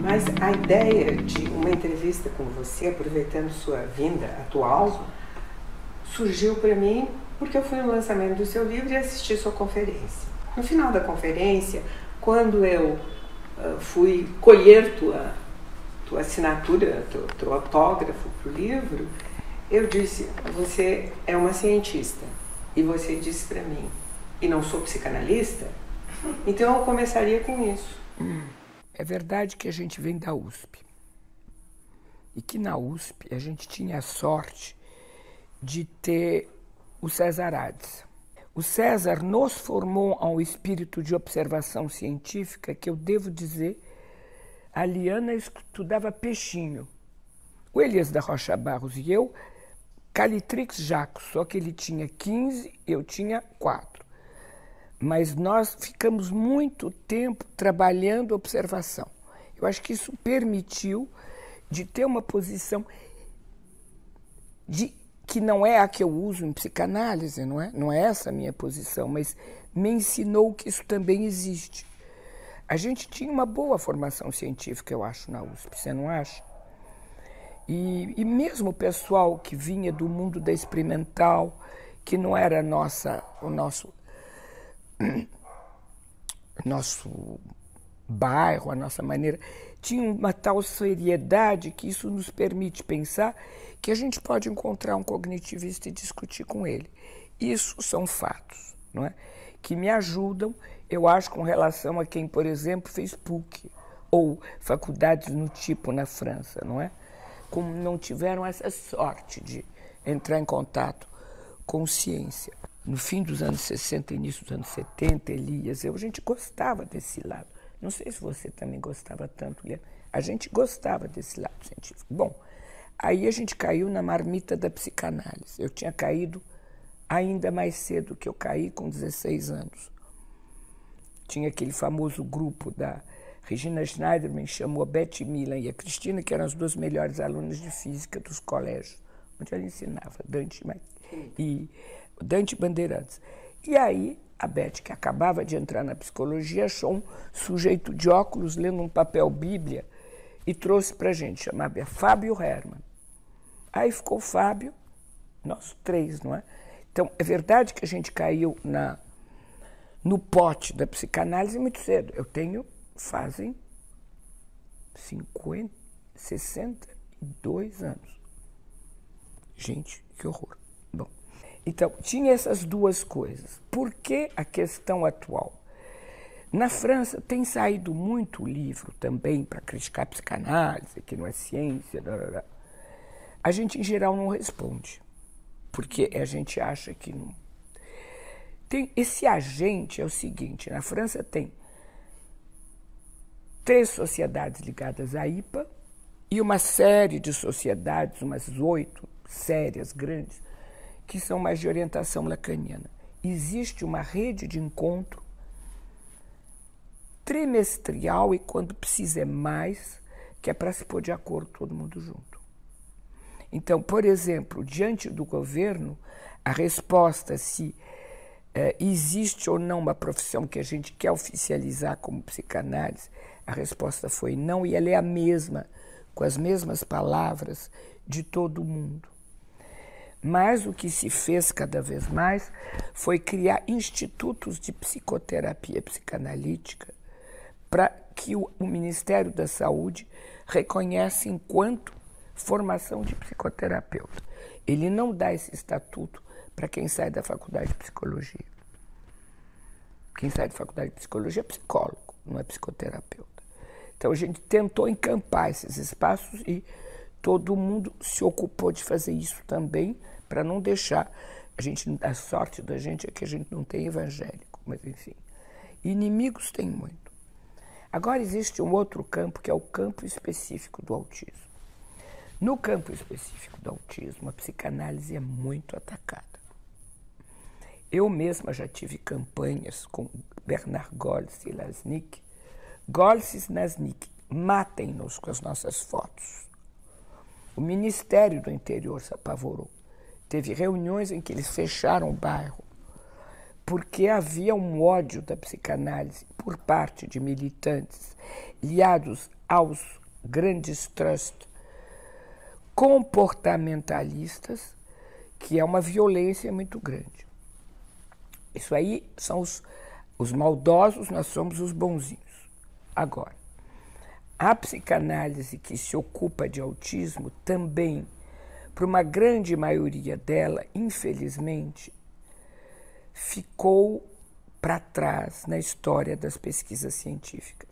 Mas a ideia de uma entrevista com você, aproveitando sua vinda atual, surgiu para mim porque eu fui no lançamento do seu livro e assisti sua conferência. No final da conferência, quando eu fui colher tua assinatura, teu autógrafo para o livro, eu disse, você é uma cientista. E você disse para mim, e não sou psicanalista? Então eu começaria com isso. É verdade que a gente vem da USP. E que na USP a gente tinha a sorte de ter o César Hades. O César nos formou a um espírito de observação científica que eu devo dizer, a Liana estudava peixinho. O Elias da Rocha Barros e eu, Calitrix Jaco, só que ele tinha 15, eu tinha 4. Mas nós ficamos muito tempo trabalhando observação. Eu acho que isso permitiu de ter uma posição que não é a que eu uso em psicanálise, não é essa a minha posição, mas me ensinou que isso também existe. A gente tinha uma boa formação científica, eu acho, na USP, você não acha? E mesmo o pessoal que vinha do mundo da experimental, que não era o nosso bairro, a nossa maneira, tinha uma tal seriedade que isso nos permite pensar que a gente pode encontrar um cognitivista e discutir com ele. Isso são fatos, não é? Que me ajudam, eu acho, com relação a quem, por exemplo, fez PUC ou faculdades no tipo na França, não é? Como não tiveram essa sorte de entrar em contato com ciência. No fim dos anos 60, início dos anos 70, Elias, a gente gostava desse lado. Não sei se você também gostava tanto, Liana. A gente gostava desse lado científico. Bom, aí a gente caiu na marmita da psicanálise. Eu tinha caído ainda mais cedo que eu caí, com 16 anos. Tinha aquele famoso grupo da Regina Schneiderman, chamou a Betty Milan e a Cristina, que eram as duas melhores alunas de física dos colégios, onde ela ensinava, Dante Bandeirantes. E aí, a Betty, que acabava de entrar na psicologia, achou um sujeito de óculos lendo um papel Bíblia e trouxe para a gente, chamava Fábio Herman. Aí ficou o Fábio, nós 3, não é? Então, é verdade que a gente caiu no pote da psicanálise muito cedo. Fazem 62 anos. Gente, que horror. Bom, então, tinha essas duas coisas. Por que a questão atual? Na França tem saído muito livro também para criticar a psicanálise, que não é ciência. A gente, em geral, não responde, porque a gente acha que não. Esse agente é o seguinte, na França tem 3 sociedades ligadas à IPA e uma série de sociedades, umas 8 sérias, grandes, que são mais de orientação lacaniana. Existe uma rede de encontro trimestral e, quando precisa, é mais, que é para se pôr de acordo todo mundo junto. Então, por exemplo, diante do governo, a resposta se existe ou não uma profissão que a gente quer oficializar como psicanálise, a resposta foi não, e ela é a mesma, com as mesmas palavras de todo mundo. Mas o que se fez cada vez mais foi criar institutos de psicoterapia psicanalítica para que o Ministério da Saúde reconhece enquanto formação de psicoterapeuta. Ele não dá esse estatuto para quem sai da faculdade de psicologia. Quem sai da faculdade de psicologia é psicólogo, não é psicoterapeuta. Então a gente tentou encampar esses espaços e todo mundo se ocupou de fazer isso também, para não deixar a sorte da gente é que a gente não tem evangélico, mas enfim. Inimigos tem muito. Agora existe um outro campo, que é o campo específico do autismo. No campo específico do autismo, a psicanálise é muito atacada. Eu mesma já tive campanhas com Bernard Gols e Lasnik. Gols e Lasnik, matem-nos com as nossas fotos. O Ministério do Interior se apavorou. Teve reuniões em que eles fecharam o bairro, porque havia um ódio da psicanálise por parte de militantes ligados aos grandes trusts comportamentalistas, que é uma violência muito grande. Isso aí são os maldosos, nós somos os bonzinhos. Agora, a psicanálise que se ocupa de autismo também, para uma grande maioria dela, infelizmente, ficou para trás na história das pesquisas científicas.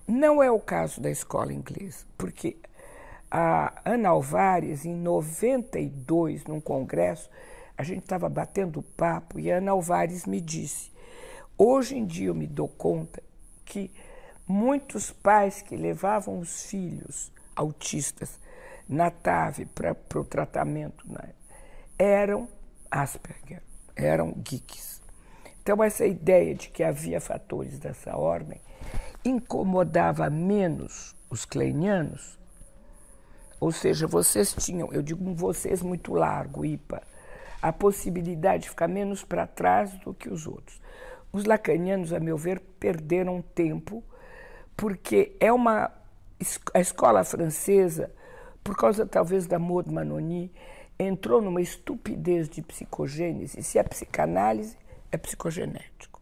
Não é o caso da escola inglesa, porque a Ana Alvares, em 92, num congresso, a gente estava batendo papo e a Ana Alvares me disse, hoje em dia eu me dou conta que muitos pais que levavam os filhos autistas na TAV para o tratamento, né, eram Asperger, eram geeks. Então essa ideia de que havia fatores dessa ordem incomodava menos os kleinianos, ou seja, vocês tinham, eu digo vocês muito largo, IPA, a possibilidade de ficar menos para trás do que os outros. Os lacanianos, a meu ver, perderam tempo, porque a escola francesa, por causa talvez da Maud Manoni, entrou numa estupidez de psicogênese. Se é psicanálise, é psicogenético.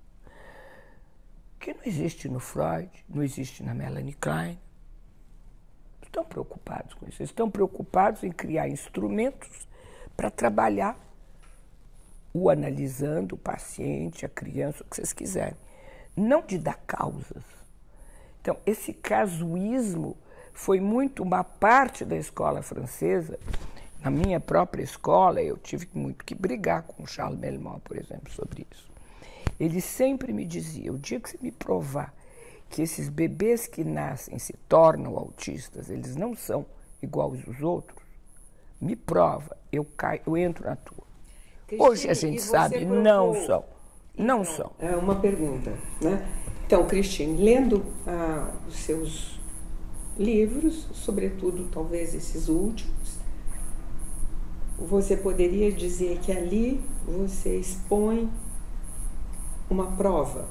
Que não existe no Freud, não existe na Melanie Klein. Estão preocupados com isso. Estão preocupados em criar instrumentos para trabalhar o analisando, o paciente, a criança, o que vocês quiserem. Não de dar causas. Então, esse casuísmo foi muito uma parte da escola francesa. Na minha própria escola, eu tive muito que brigar com o Charles Melmont, por exemplo, sobre isso. Ele sempre me dizia, o dia que você me provar que esses bebês que nascem se tornam autistas, eles não são iguais aos outros, me prova, eu entro na tua. Cristina, hoje a gente sabe, não são. Não são. É uma pergunta, né? Então, Cristina, lendo os seus livros, sobretudo talvez esses últimos, você poderia dizer que ali você expõe uma prova?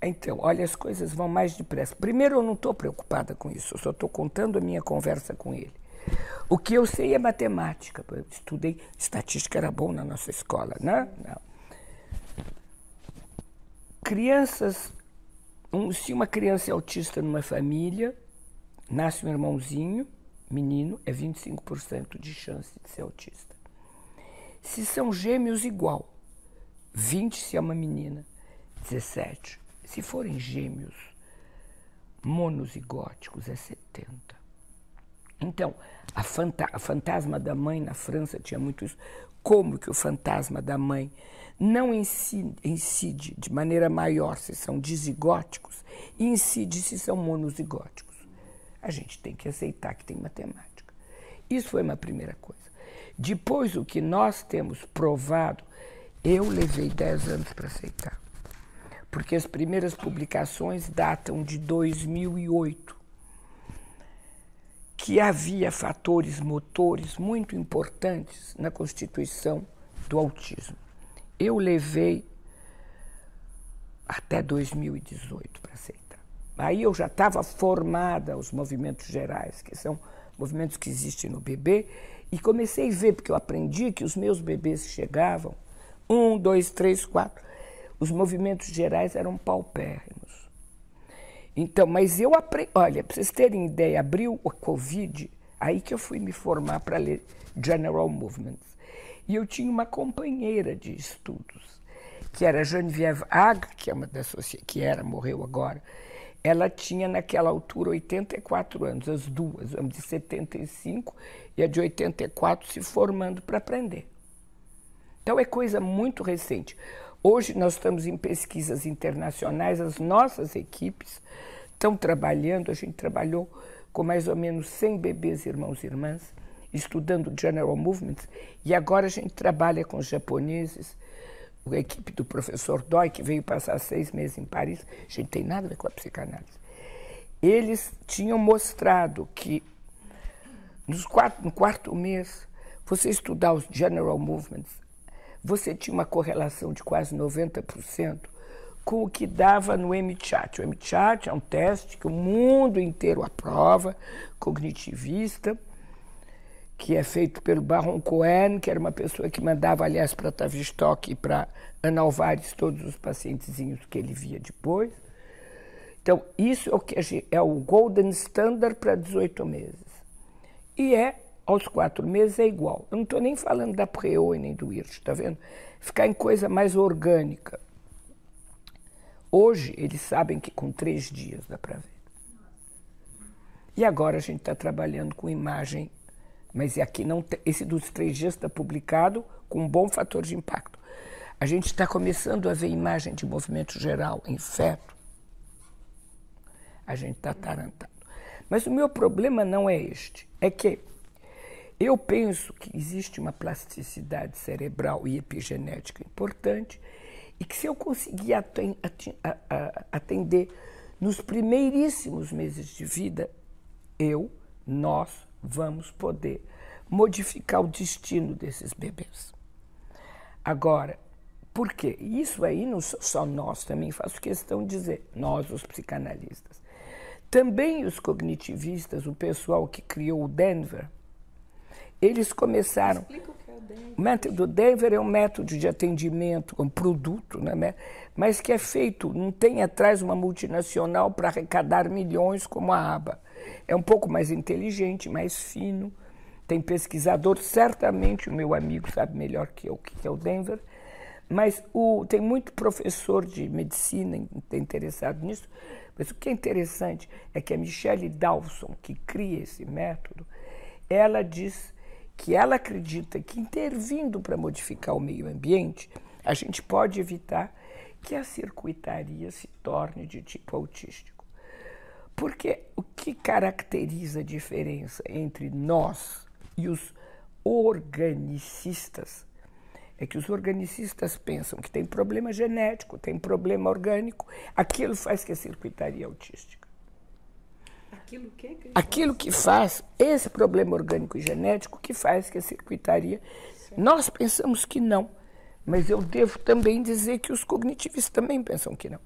Então, olha, as coisas vão mais depressa. Primeiro, eu não estou preocupada com isso, eu só estou contando a minha conversa com ele. O que eu sei é matemática. Eu estudei, estatística era bom na nossa escola, né? Não. Crianças, se uma criança é autista numa família, nasce um irmãozinho, menino, é 25% de chance de ser autista. Se são gêmeos, igual. 20 se é uma menina, 17. Se forem gêmeos monozigóticos, é 70. Então, a fantasma da mãe na França tinha muito isso. Como que o fantasma da mãe não incide de maneira maior se são dizigóticos e incide se são monozigóticos? A gente tem que aceitar que tem matemática. Isso foi uma primeira coisa. Depois, o que nós temos provado, eu levei 10 anos para aceitar. Porque as primeiras publicações datam de 2008, que havia fatores motores muito importantes na constituição do autismo. Eu levei até 2018 para aceitar. Aí eu já estava formada os movimentos gerais, que são movimentos que existem no bebê, e comecei a ver, porque eu aprendi que os meus bebês chegavam, 1, 2, 3, 4, os movimentos gerais eram paupérrimos. Então, mas eu aprendi, olha, para vocês terem ideia, abriu a Covid, aí que eu fui me formar para ler General Movements. E eu tinha uma companheira de estudos, que era Geneviève Hague, que é uma das morreu agora. Ela tinha naquela altura 84 anos, as duas, uma de 75 e a de 84 se formando para aprender. Então é coisa muito recente. Hoje nós estamos em pesquisas internacionais, as nossas equipes estão trabalhando, a gente trabalhou com mais ou menos 100 bebês, irmãos e irmãs, estudando General Movements, e agora a gente trabalha com os japoneses, a equipe do professor Doi, que veio passar 6 meses em Paris, a gente tem nada a ver com a psicanálise. Eles tinham mostrado que no quarto mês, você estudar os General Movements, você tinha uma correlação de quase 90% com o que dava no MChat. O MChat é um teste que o mundo inteiro aprova, cognitivista, que é feito pelo Baron Cohen, que era uma pessoa que mandava, aliás, para Tavistock e para Ana Alvares todos os pacientezinhos que ele via depois. Então, isso é o que é o Golden Standard para 18 meses. E aos 4 meses é igual. Eu não estou nem falando da Preoi nem do IRT, está vendo? Ficar em coisa mais orgânica. Hoje, eles sabem que com 3 dias dá para ver. E agora a gente está trabalhando com imagem, mas aqui não tem, esse dos 3 dias está publicado com um bom fator de impacto. A gente está começando a ver imagem de movimento geral em feto. A gente está atarantado. Mas o meu problema não é este. É que eu penso que existe uma plasticidade cerebral e epigenética importante e que se eu conseguir atender nos primeiríssimos meses de vida, nós vamos poder modificar o destino desses bebês. Agora, por quê? Isso aí não só nós, também faço questão de dizer, nós os psicanalistas. Também os cognitivistas, o pessoal que criou o Denver, eles começaram... Explica o que é o Denver. O método Denver é um método de atendimento, um produto, né? Mas que é feito, não tem atrás uma multinacional para arrecadar milhões como a ABA. É um pouco mais inteligente, mais fino, tem pesquisador, certamente o meu amigo sabe melhor que eu o que é o Denver, mas tem muito professor de medicina interessado nisso. Mas o que é interessante é que a Michelle Dawson, que cria esse método, ela diz que ela acredita que intervindo para modificar o meio ambiente, a gente pode evitar que a circuitaria se torne de tipo autístico. Porque o que caracteriza a diferença entre nós e os organicistas é que os organicistas pensam que tem problema genético, tem problema orgânico, aquilo faz que a circuitaria autística. Aquilo que faz, esse problema orgânico e genético, que faz que a circuitaria... Certo. Nós pensamos que não, mas eu devo também dizer que os cognitivistas também pensam que não.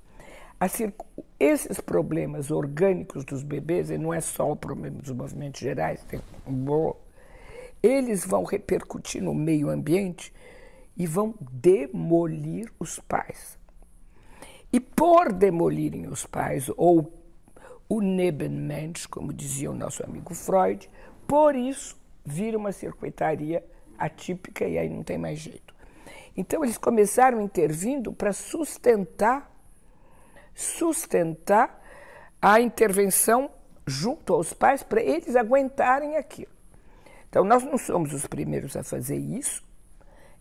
Esses problemas orgânicos dos bebês, e não é só o problema dos movimentos gerais, eles vão repercutir no meio ambiente e vão demolir os pais. E por demolirem os pais, ou o Nebenmensch, como dizia o nosso amigo Freud, por isso vira uma circuitaria atípica e aí não tem mais jeito. Então eles começaram intervindo para sustentar a intervenção junto aos pais para eles aguentarem aquilo. Então nós não somos os primeiros a fazer isso.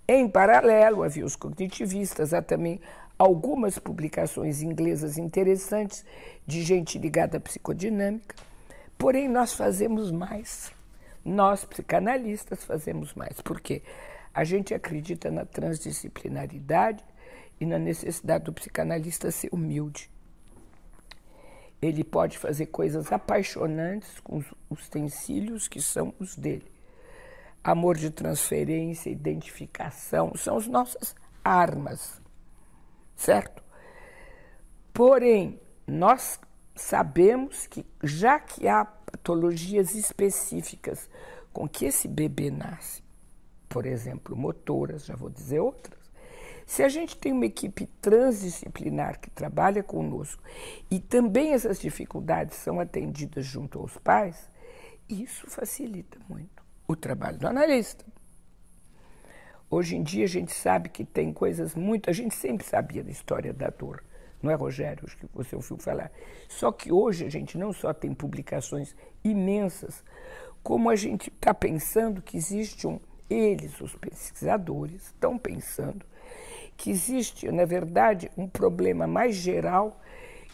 Em paralelo, havia os cognitivistas, há também algumas publicações inglesas interessantes de gente ligada à psicodinâmica, porém nós fazemos mais. Nós, psicanalistas, fazemos mais. Por quê? A gente acredita na transdisciplinaridade e na necessidade do psicanalista ser humilde. Ele pode fazer coisas apaixonantes com os utensílios que são os dele. Amor de transferência, identificação, são as nossas armas, certo? Porém, nós sabemos que, já que há patologias específicas com que esse bebê nasce, por exemplo, motoras, já vou dizer outras, se a gente tem uma equipe transdisciplinar que trabalha conosco e também essas dificuldades são atendidas junto aos pais, isso facilita muito o trabalho do analista. Hoje em dia a gente sabe que tem coisas muito... A gente sempre sabia da história da dor, não é, Rogério? Acho que você ouviu falar. Só que hoje a gente não só tem publicações imensas, como a gente está pensando que existe eles, os pesquisadores, estão pensando que existe, na verdade, um problema mais geral,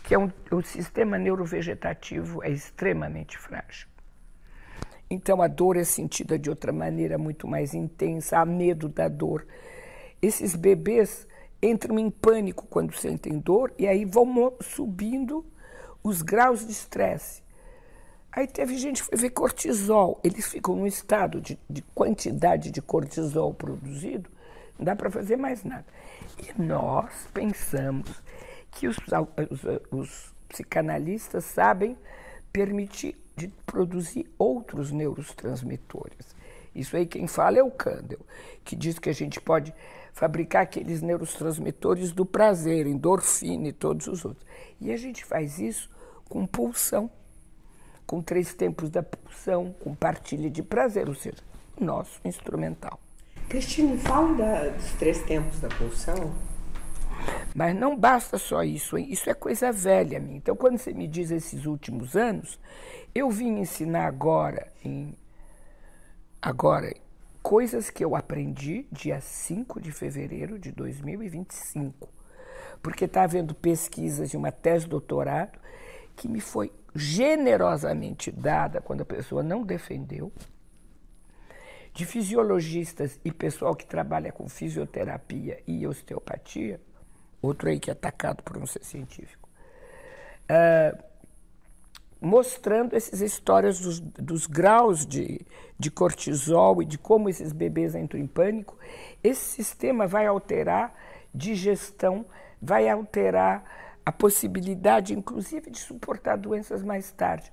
que é o sistema neurovegetativo é extremamente frágil. Então, a dor é sentida de outra maneira muito mais intensa, há medo da dor. Esses bebês entram em pânico quando sentem dor e aí vão subindo os graus de estresse. Aí teve gente que foi ver cortisol, eles ficam num estado de quantidade de cortisol produzido, não dá para fazer mais nada. E nós pensamos que os psicanalistas sabem permitir de produzir outros neurotransmissores. Isso aí quem fala é o Kandel, que diz que a gente pode fabricar aqueles neurotransmissores do prazer, endorfina e todos os outros. E a gente faz isso com pulsão, com 3 tempos da pulsão, com partilha de prazer, ou seja, nosso instrumental. Cristina, fala dos 3 tempos da pulsão. Mas não basta só isso, hein? Isso é coisa velha minha. Então, quando você me diz esses últimos anos, eu vim ensinar agora coisas que eu aprendi dia 5 de fevereiro de 2025, porque está havendo pesquisas de uma tese de doutorado que me foi generosamente dada quando a pessoa não defendeu, de fisiologistas e pessoal que trabalha com fisioterapia e osteopatia, outro aí que é atacado por não ser científico, mostrando essas histórias dos graus de cortisol e de como esses bebês entram em pânico. Esse sistema vai alterar digestão, vai alterar a possibilidade, inclusive, de suportar doenças mais tarde.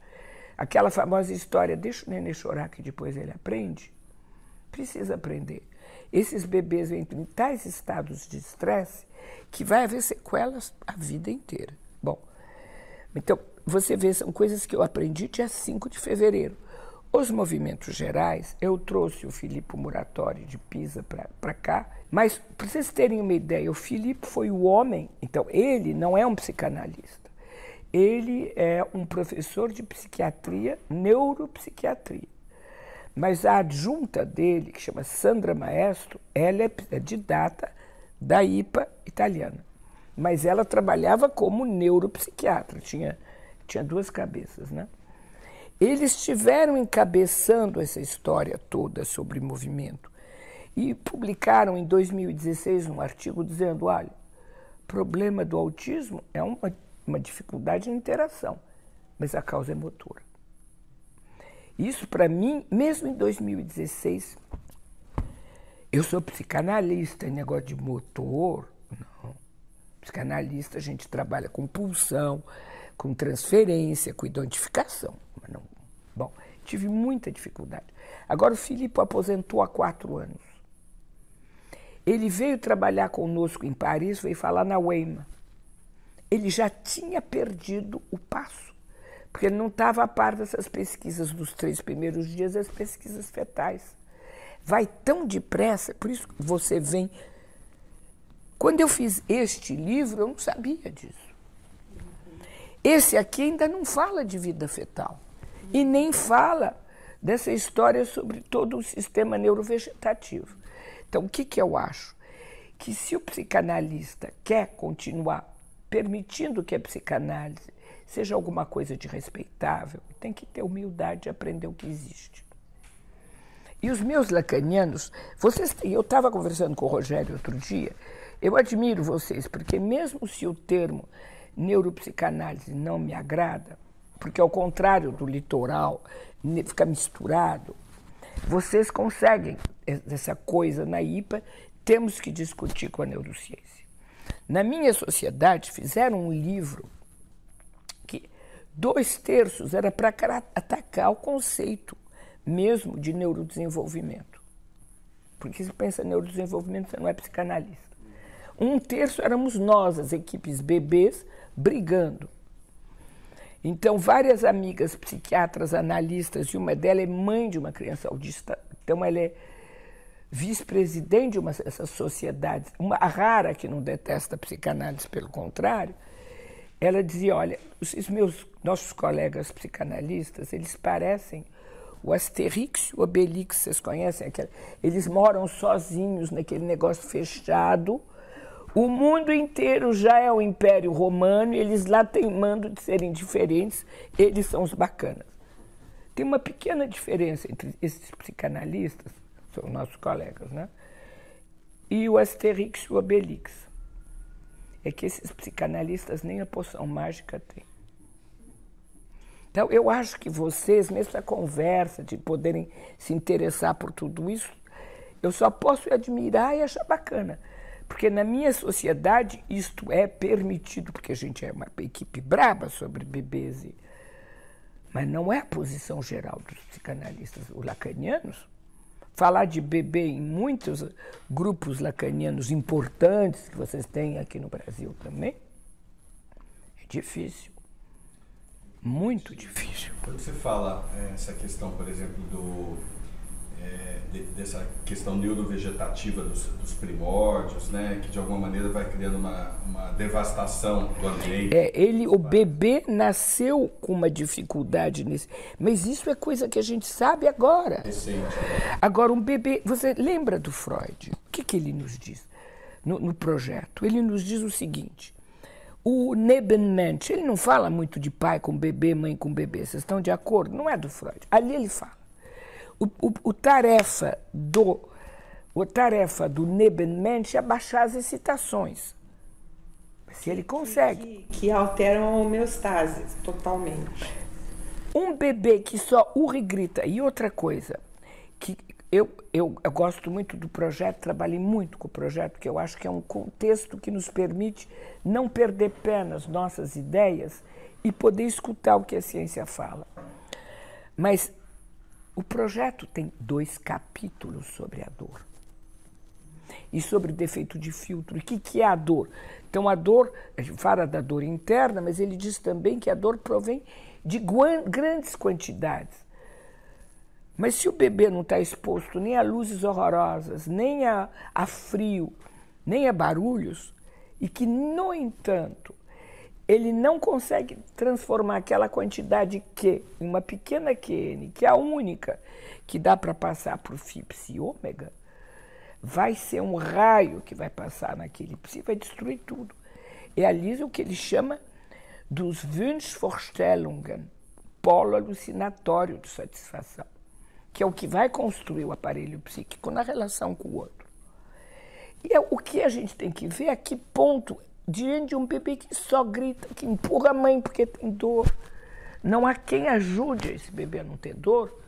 Aquela famosa história, deixa o nenê chorar que depois ele aprende. Precisa aprender. Esses bebês entram em tais estados de estresse que vai haver sequelas a vida inteira. Bom, então, você vê, são coisas que eu aprendi dia 5 de fevereiro. Os movimentos gerais, eu trouxe o Filippo Muratori de Pisa para cá, mas para vocês terem uma ideia, o Filippo foi o homem, então ele não é um psicanalista, ele é um professor de psiquiatria, neuropsiquiatria. Mas a adjunta dele, que chama Sandra Maestro, ela é didata da IPA italiana. Mas ela trabalhava como neuropsiquiatra, tinha 2 cabeças, né? Eles estiveram encabeçando essa história toda sobre movimento e publicaram em 2016 um artigo dizendo, olha, o problema do autismo é uma dificuldade de interação, mas a causa é motora. Isso, para mim, mesmo em 2016, eu sou psicanalista, negócio de motor, não. Psicanalista, a gente trabalha com pulsão, com transferência, com identificação. Mas não. Bom, tive muita dificuldade. Agora o Filippo aposentou há 4 anos. Ele veio trabalhar conosco em Paris, veio falar na Weimar. Ele já tinha perdido o passo, porque ele não estava a par dessas pesquisas dos 3 primeiros dias, as pesquisas fetais. Vai tão depressa, por isso que você vem... Quando eu fiz este livro, eu não sabia disso. Esse aqui ainda não fala de vida fetal e nem fala dessa história sobre todo o sistema neurovegetativo. Então, o que eu acho? Que se o psicanalista quer continuar permitindo que a psicanálise seja alguma coisa de respeitável, tem que ter humildade de aprender o que existe. E os meus lacanianos, eu estava conversando com o Rogério outro dia, eu admiro vocês, porque mesmo se o termo neuropsicanálise não me agrada, porque ao contrário do litoral, fica misturado, vocês conseguem essa coisa na IPA, temos que discutir com a neurociência. Na minha sociedade fizeram um livro que 2/3 era para atacar o conceito mesmo de neurodesenvolvimento. Porque se pensa em neurodesenvolvimento, você não é psicanalista. 1/3 éramos nós, as equipes bebês, brigando. Então, várias amigas psiquiatras, analistas, e uma delas é mãe de uma criança autista, então ela é vice-presidente de uma dessas sociedades, uma rara que não detesta a psicanálise, pelo contrário, ela dizia, olha, nossos colegas psicanalistas, eles parecem o Asterix e o Obelix, vocês conhecem? Eles moram sozinhos naquele negócio fechado. O mundo inteiro já é o Império Romano e eles lá teimando de serem diferentes, eles são os bacanas. Tem uma pequena diferença entre esses psicanalistas, são nossos colegas, né? E o Asterix e o Obelix. É que esses psicanalistas nem a poção mágica têm. Então, eu acho que vocês, mesmo a conversa, de poderem se interessar por tudo isso, eu só posso admirar e achar bacana. Porque na minha sociedade isto é permitido, porque a gente é uma equipe braba sobre bebês, mas não é a posição geral dos psicanalistas lacanianos. Falar de bebê em muitos grupos lacanianos importantes que vocês têm aqui no Brasil também é difícil, muito difícil. Quando você fala essa questão, por exemplo, dessa questão neurovegetativa dos primórdios, né, que de alguma maneira vai criando uma devastação do ambiente. O bebê nasceu com uma dificuldade nisso, mas isso é coisa que a gente sabe agora. Recente. Agora, um bebê, você lembra do Freud? O que ele nos diz no projeto? Ele nos diz o seguinte: o Nebenmensch, ele não fala muito de pai com bebê, mãe com bebê, vocês estão de acordo? Não é do Freud. Ali ele fala. O tarefa do Nebenmensch é baixar as excitações. Se ele consegue. Que alteram a homeostase totalmente. Um bebê que só urra e grita. E outra coisa, que eu gosto muito do projeto, trabalhei muito com o projeto, que eu acho que é um contexto que nos permite não perder pé nas nossas ideias e poder escutar o que a ciência fala. Mas o projeto tem 2 capítulos sobre a dor e sobre defeito de filtro. E o que é a dor? Então, a dor, a gente fala da dor interna, mas ele diz também que a dor provém de grandes quantidades. Mas se o bebê não está exposto nem a luzes horrorosas, nem a frio, nem a barulhos, e que, no entanto, ele não consegue transformar aquela quantidade Q, uma pequena QN, que é a única que dá para passar por Psi ômega, vai ser um raio que vai passar naquele Psi, vai destruir tudo. É ali o que ele chama dos Wunschvorstellungen, polo alucinatório de satisfação, que é o que vai construir o aparelho psíquico na relação com o outro. E o que a gente tem que ver é a que ponto, diante de um bebê que só grita, que empurra a mãe porque tem dor, não há quem ajude esse bebê a não ter dor,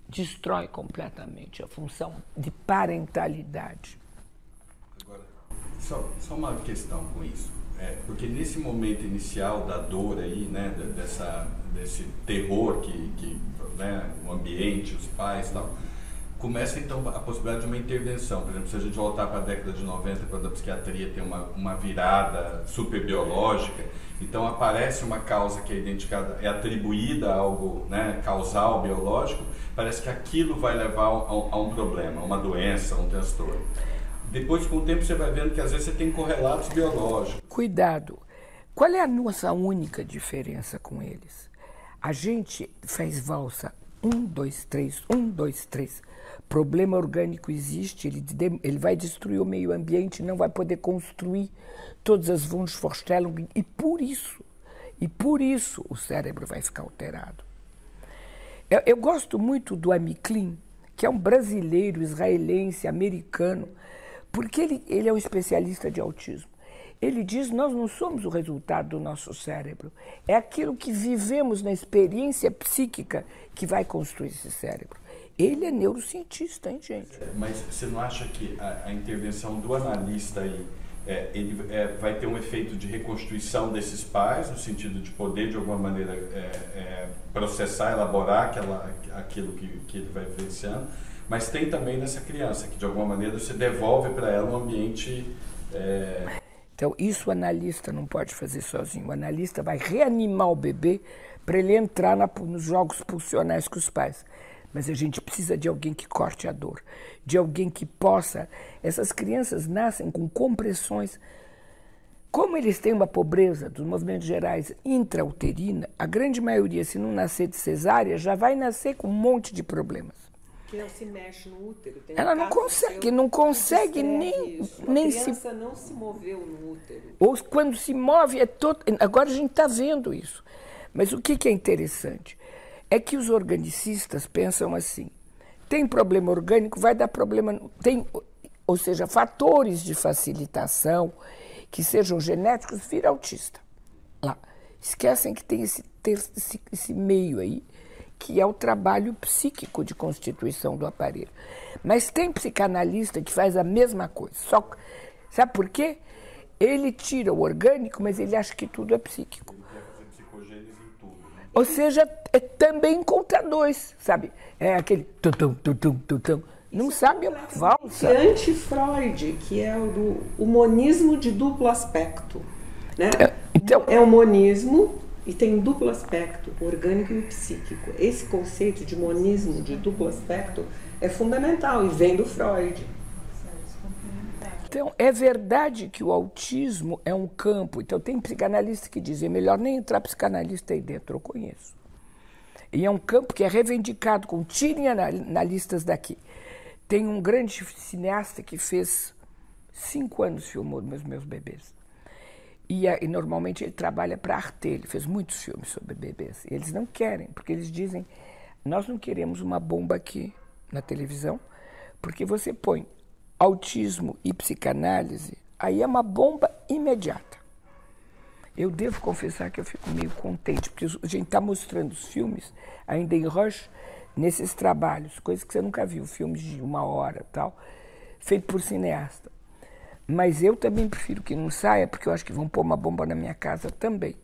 destrói completamente a função de parentalidade. Agora, só uma questão com isso. Porque nesse momento inicial da dor aí, né, desse terror que né, o ambiente, os pais e tal, começa então a possibilidade de uma intervenção. Por exemplo, se a gente voltar para a década de 90, quando a psiquiatria tem uma virada super biológica, então aparece uma causa que é identificada, é atribuída a algo, né, causal, biológico, parece que aquilo vai levar a um problema, a uma doença, a um transtorno. Depois, com o tempo, você vai vendo que às vezes você tem correlatos biológicos. Cuidado. Qual é a nossa única diferença com eles? A gente faz valsa 1, 2, 3, 1, 2, 3. Problema orgânico existe, ele vai destruir o meio ambiente, não vai poder construir todas as Wunschvorstellungen, e por isso o cérebro vai ficar alterado. Eu gosto muito do Amiklin, que é um brasileiro, israelense, americano, porque ele é um especialista de autismo. Ele diz: nós não somos o resultado do nosso cérebro, é aquilo que vivemos na experiência psíquica que vai construir esse cérebro. Ele é neurocientista, hein, gente? Mas você não acha que a intervenção do analista aí, ele vai ter um efeito de reconstituição desses pais, no sentido de poder, de alguma maneira, processar, elaborar aquilo que ele vai vivenciando, mas tem também nessa criança, que de alguma maneira você devolve para ela um ambiente... Então, isso o analista não pode fazer sozinho. O analista vai reanimar o bebê para ele entrar nos jogos pulsionais com os pais. Mas a gente precisa de alguém que corte a dor, de alguém que possa... Essas crianças nascem com compressões. Como eles têm uma pobreza dos movimentos gerais intrauterina, a grande maioria, se não nascer de cesárea, já vai nascer com um monte de problemas. Que não se mexe no útero. Ela não consegue nem se... A criança não se moveu no útero. Ou quando se move, agora a gente está vendo isso. Mas o que é interessante é que os organicistas pensam assim: tem problema orgânico, vai dar problema... Ou seja, fatores de facilitação que sejam genéticos, vira autista. Lá. Esquecem que tem esse meio aí, que é o trabalho psíquico de constituição do aparelho. Mas tem psicanalista que faz a mesma coisa. Só, sabe por quê? Ele tira o orgânico, mas ele acha que tudo é psíquico. Ele quer fazer psicogênese em tudo, né? Ou seja, também contra dois, sabe? É aquele tum-tum. Não sabe uma valsa. É anti-Freud, que é o do humanismo de duplo aspecto. Né? Então, é o monismo e tem um duplo aspecto, o orgânico e o psíquico. Esse conceito de monismo de duplo aspecto é fundamental e vem do Freud. Então, é verdade que o autismo é um campo. Então, tem psicanalistas que dizem, melhor nem entrar psicanalista aí dentro, eu conheço. E é um campo que é reivindicado, com tirem analistas daqui. Tem um grande cineasta que fez 5 anos filmou meus bebês. E normalmente ele trabalha para a Arte, ele fez muitos filmes sobre bebês. E eles não querem, porque eles dizem, nós não queremos uma bomba aqui na televisão, porque você põe autismo e psicanálise, aí é uma bomba imediata. Eu devo confessar que eu fico meio contente, porque a gente está mostrando os filmes, ainda em rush, nesses trabalhos, coisas que você nunca viu, filmes de 1 hora, tal, feito por cineasta. Mas eu também prefiro que não saia, porque eu acho que vão pôr uma bomba na minha casa também.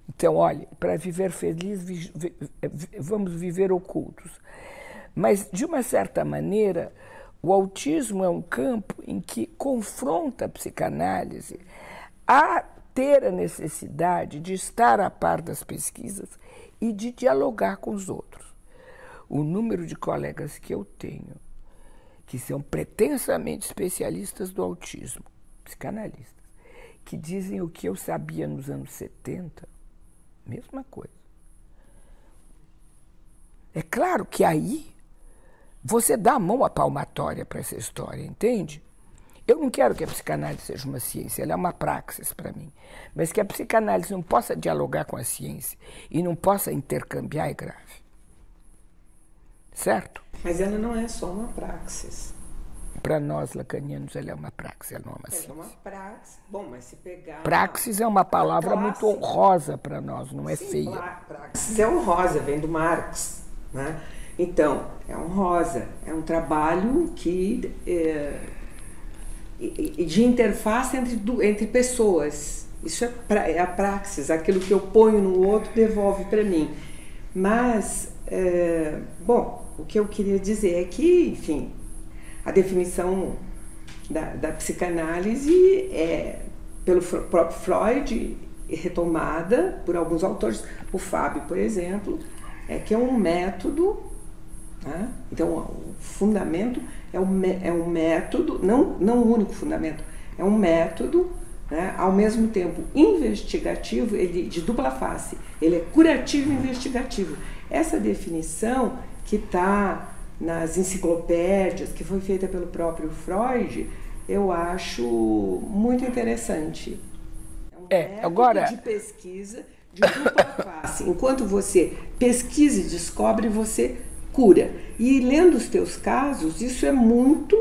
Então, olha, para viver feliz, vamos viver ocultos. Mas, de uma certa maneira, o autismo é um campo em que confronta a psicanálise a ter a necessidade de estar a par das pesquisas e de dialogar com os outros. O número de colegas que eu tenho, que são pretensamente especialistas do autismo, psicanalistas, que dizem o que eu sabia nos anos 70, mesma coisa. É claro que aí você dá a mão à palmatória para essa história, entende? Eu não quero que a psicanálise seja uma ciência, ela é uma praxis para mim. Mas que a psicanálise não possa dialogar com a ciência e não possa intercambiar é grave. Certo? Mas ela não é só uma praxis. Para nós, lacanianos, ela é uma praxis, ela não é uma ciência. É uma praxis. Bom, mas se pegar... Praxis é uma palavra muito honrosa para nós, não é feia. Praxis é honrosa, vem do Marx, né? Então, é honrosa, é um trabalho que de interface entre pessoas. Isso é a praxis, aquilo que eu ponho no outro devolve para mim. Mas, bom, o que eu queria dizer é que, enfim, a definição da psicanálise é, pelo próprio Freud, retomada por alguns autores, o Fábio, por exemplo, que é um método. Né? Então, o fundamento é um método, não o único fundamento, é um método, né? Ao mesmo tempo investigativo, ele de dupla face, ele é curativo e investigativo. Essa definição que está nas enciclopédias, que foi feita pelo próprio Freud, eu acho muito interessante. É um método agora... de pesquisa de dupla face. Enquanto você pesquisa e descobre, você cura. E lendo os teus casos, isso é muito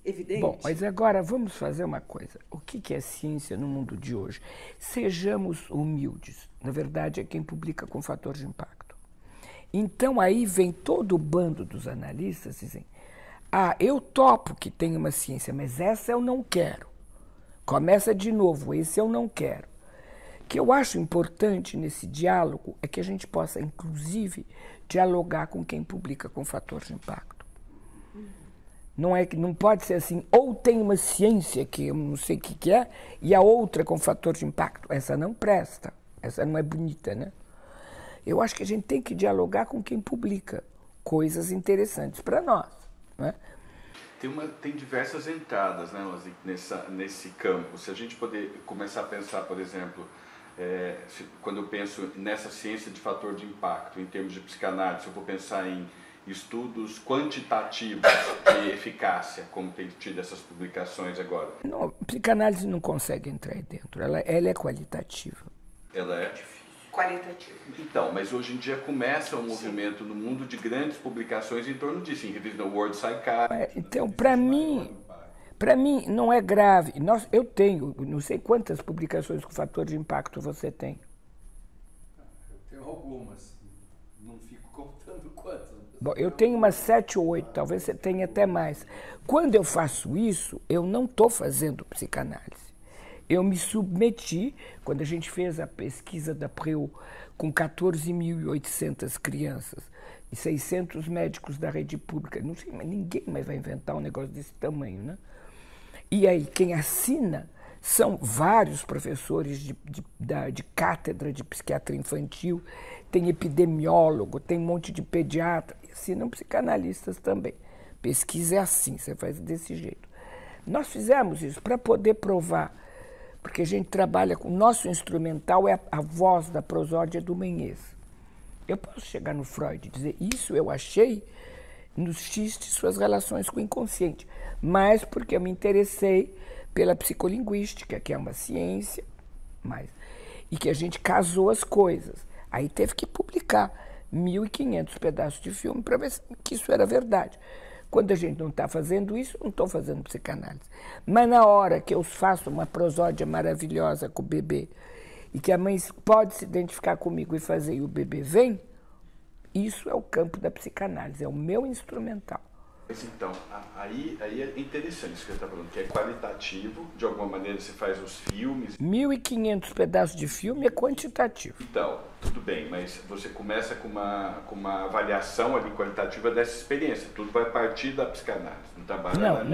evidente. Bom, mas agora vamos fazer uma coisa. O que é ciência no mundo de hoje? Sejamos humildes. Na verdade, é quem publica com fator de impacto. Então, aí vem todo o bando dos analistas e dizem, eu topo que tem uma ciência, mas essa eu não quero. Começa de novo, esse eu não quero. O que eu acho importante nesse diálogo é que a gente possa, inclusive, dialogar com quem publica com fator de impacto. Não pode ser assim, ou tem uma ciência que eu não sei o que é, e a outra com fator de impacto. Essa não presta, essa não é bonita, né? Eu acho que a gente tem que dialogar com quem publica coisas interessantes para nós, né? Tem diversas entradas, né, nesse campo. Se a gente poder começar a pensar, por exemplo, quando eu penso nessa ciência de fator de impacto, em termos de psicanálise, eu vou pensar em estudos quantitativos de eficácia, como tem tido essas publicações agora. Não, a psicanálise não consegue entrar aí dentro, ela é qualitativa. Ela é? Qualitativo. Então, mas hoje em dia começa um movimento no mundo de grandes publicações em torno disso, em revistas do World Psychiatry. Então, para mim, não é grave. Eu tenho, não sei quantas publicações com fator de impacto você tem. Eu tenho algumas, não fico Bom, eu tenho umas 7 ou 8, talvez você tenha até mais. Quando eu faço isso, eu não estou fazendo psicanálise. Eu me submeti, quando a gente fez a pesquisa da PREU com 14.800 crianças e 600 médicos da rede pública, não sei, mas ninguém mais vai inventar um negócio desse tamanho, né? E aí, quem assina são vários professores de cátedra de psiquiatria infantil, tem epidemiólogo, tem um monte de pediatra, e assinam psicanalistas também. Pesquisa é assim, você faz desse jeito. Nós fizemos isso para poder provar, porque a gente trabalha com... Nosso instrumental é a voz da prosódia do Menhez. Eu posso chegar no Freud e dizer, isso eu achei nos xistes suas relações com o inconsciente, mas porque eu me interessei pela psicolinguística, que é uma ciência, e que a gente casou as coisas. Aí teve que publicar 1.500 pedaços de filme para ver que isso era verdade. Quando a gente não está fazendo isso, não estou fazendo psicanálise. Mas na hora que eu faço uma prosódia maravilhosa com o bebê e que a mãe pode se identificar comigo e fazer e o bebê vem, isso é o campo da psicanálise, é o meu instrumental. Mas então, aí é interessante isso que você está falando, que é qualitativo, de alguma maneira você faz os filmes... 1.500 pedaços de filme é quantitativo. Então, tudo bem, mas você começa com uma avaliação ali qualitativa dessa experiência, tudo vai partir da psicanálise, não trabalha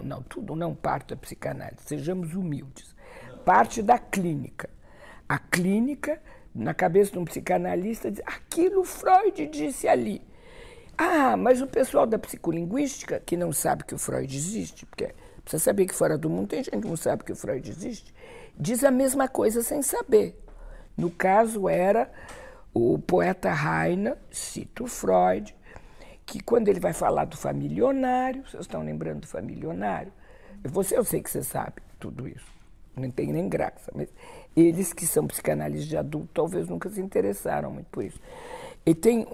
não, tudo não parte da psicanálise, sejamos humildes. Parte da clínica. A clínica, na cabeça de um psicanalista, diz, aquilo Freud disse ali. Ah, mas o pessoal da psicolinguística, que não sabe que o Freud existe, porque precisa saber que fora do mundo tem gente que não sabe que o Freud existe, diz a mesma coisa sem saber. No caso era o poeta Heine, cita o Freud, que quando ele vai falar do familionário, vocês estão lembrando do familionário? Eu sei que você sabe tudo isso, não tem nem graça, mas eles que são psicanalistas de adulto talvez nunca se interessaram muito por isso. E tem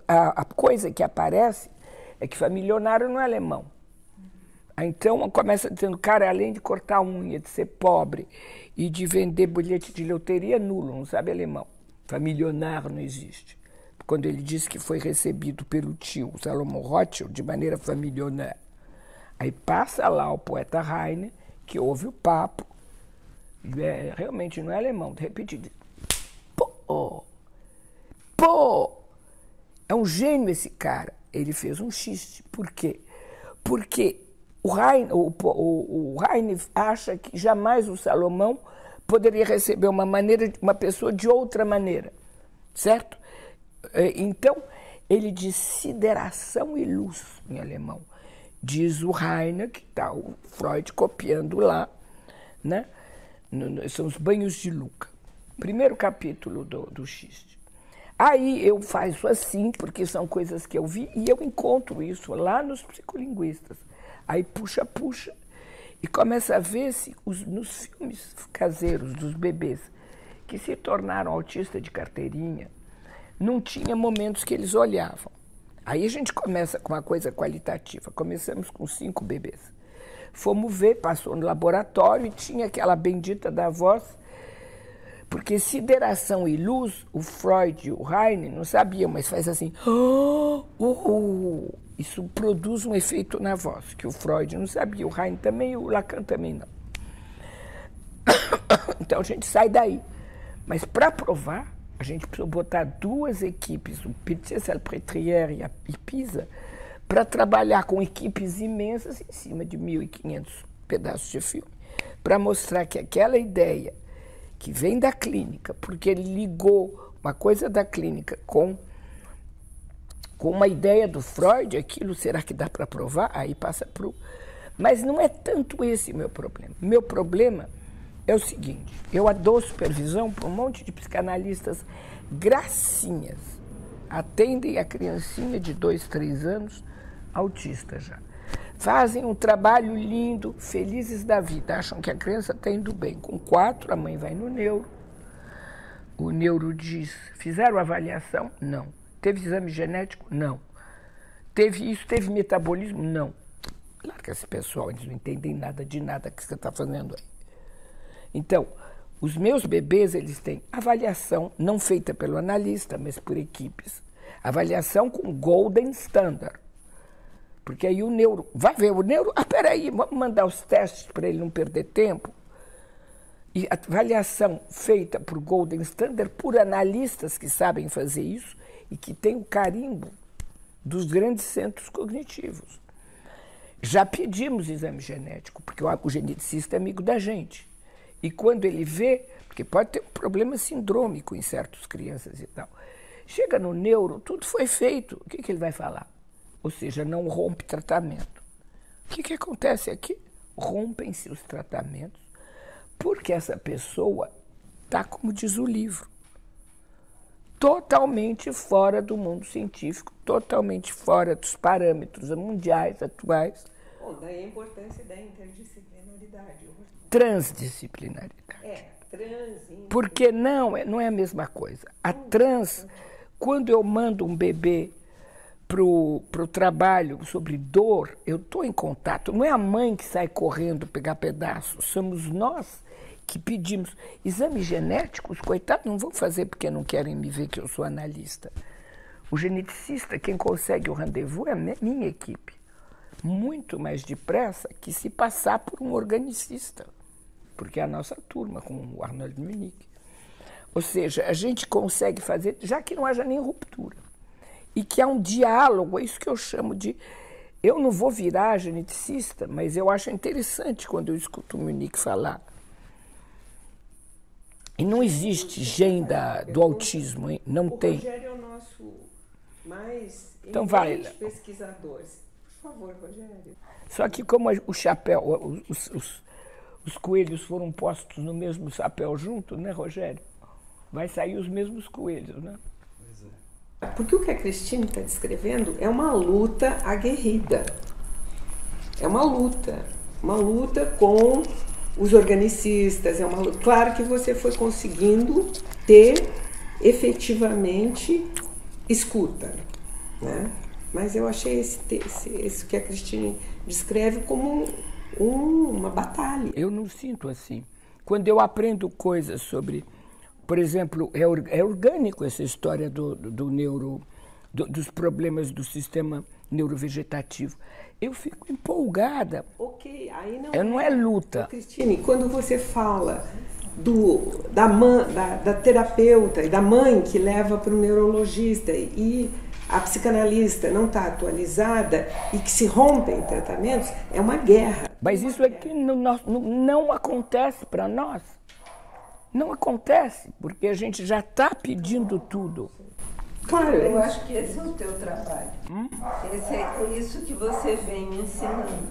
a coisa que aparece é que familionário não é alemão. Então começa dizendo, cara, além de cortar a unha, de ser pobre e de vender bilhete de loteria, nulo, não sabe alemão. Familionário não existe. Quando ele diz que foi recebido pelo tio Salomon Rothschild de maneira familionária. Aí passa lá o poeta Heine, que ouve o papo, realmente não é alemão, de repente diz, pô, é um gênio esse cara. Ele fez um xiste. Por quê? Porque o Heine acha que jamais o Salomão poderia receber uma pessoa de outra maneira, certo? Então, ele diz sideração e luz em alemão. Diz o Heine, que está o Freud copiando lá, né? São os banhos de Luca. Primeiro capítulo do xiste. Aí eu faço assim, porque são coisas que eu vi, e eu encontro isso lá nos psicolinguistas. Aí puxa, e começa a ver-se nos filmes caseiros dos bebês, que se tornaram autistas de carteirinha, não tinha momentos que eles olhavam. Aí a gente começa com uma coisa qualitativa. Começamos com 5 bebês. Fomos ver, passou no laboratório e tinha aquela bendita da voz, porque sideração e luz, o Freud e o Heine não sabiam, mas faz assim. Isso produz um efeito na voz, que o Freud não sabia, o Heine também e o Lacan também não. Então a gente sai daí. Mas para provar, a gente precisou botar 2 equipes, o Pitié-Salpêtrière e Pisa, para trabalhar com equipes imensas em cima de 1.500 pedaços de filme, para mostrar que aquela ideia que vem da clínica, porque ele ligou uma coisa da clínica com uma ideia do Freud, aquilo será que dá para provar? Aí passa para o... Mas não é tanto esse meu problema. Meu problema é o seguinte, eu dou supervisão para um monte de psicanalistas gracinhas, atendem a criancinha de 2, 3 anos, autista já. Fazem um trabalho lindo, felizes da vida, acham que a criança está indo bem. Com 4, a mãe vai no neuro, o neuro diz, fizeram avaliação? Não. Teve exame genético? Não. Teve isso, teve metabolismo? Não. Claro que esse pessoal, eles não entendem nada de nada que você está fazendo aí. Então, os meus bebês, eles têm avaliação, não feita pelo analista, mas por equipes. Avaliação com Golden Standard. Porque aí o neuro... Vai ver, o neuro... Peraí, vamos mandar os testes para ele não perder tempo. E a avaliação feita por Golden Standard, por analistas que sabem fazer isso e que têm o carimbo dos grandes centros cognitivos. Já pedimos exame genético, porque o geneticista é amigo da gente. E quando ele vê, porque pode ter um problema sindrômico em certas crianças e tal, chega no neuro, tudo foi feito. O que ele vai falar? Ou seja, não rompe tratamento. O que acontece aqui? Rompem-se os tratamentos, porque essa pessoa está, como diz o livro, totalmente fora do mundo científico, totalmente fora dos parâmetros mundiais atuais. Bom, daí a importância da interdisciplinaridade. Transdisciplinaridade. Porque não é a mesma coisa. A quando eu mando um bebê pro trabalho sobre dor, eu estou em contato. Não é a mãe que sai correndo pegar pedaços, somos nós que pedimos. Exames genéticos, coitados, não vão fazer porque não querem me ver que eu sou analista. O geneticista, quem consegue o rendezvous é a minha equipe. Muito mais depressa que se passar por um organicista, porque é a nossa turma, com o Arnold Munique. Ou seja, a gente consegue fazer, já que não haja nem ruptura, e que há um diálogo, é isso que eu chamo de... Eu não vou virar geneticista, mas eu acho interessante quando eu escuto o Munique falar. E não existe gene do autismo, hein? Não tem. O Rogério é o nosso mais então vai, pesquisador. Por favor, Rogério. Só que como o chapéu, os coelhos foram postos no mesmo chapéu junto, né, Rogério? Vai sair os mesmos coelhos, né? Pois é. Porque o que a Cristine está descrevendo é uma luta aguerrida. É uma luta com os organicistas, é uma luta. Claro que você foi conseguindo ter efetivamente escuta, né? Mas eu achei esse que a Cristine descreve como uma batalha. Eu não sinto assim. Quando eu aprendo coisas sobre, por exemplo, é orgânico essa história dos problemas do sistema neurovegetativo. Eu fico empolgada. Ok, aí não é luta. Cristine, quando você fala da terapeuta e da mãe que leva para o neurologista e a psicanalista não está atualizada e que se rompem tratamentos, é uma guerra. Mas isso aqui não acontece para nós. Não acontece, porque a gente já está pedindo tudo. Claro. Eu acho que esse é o teu trabalho. É isso que você vem me ensinando.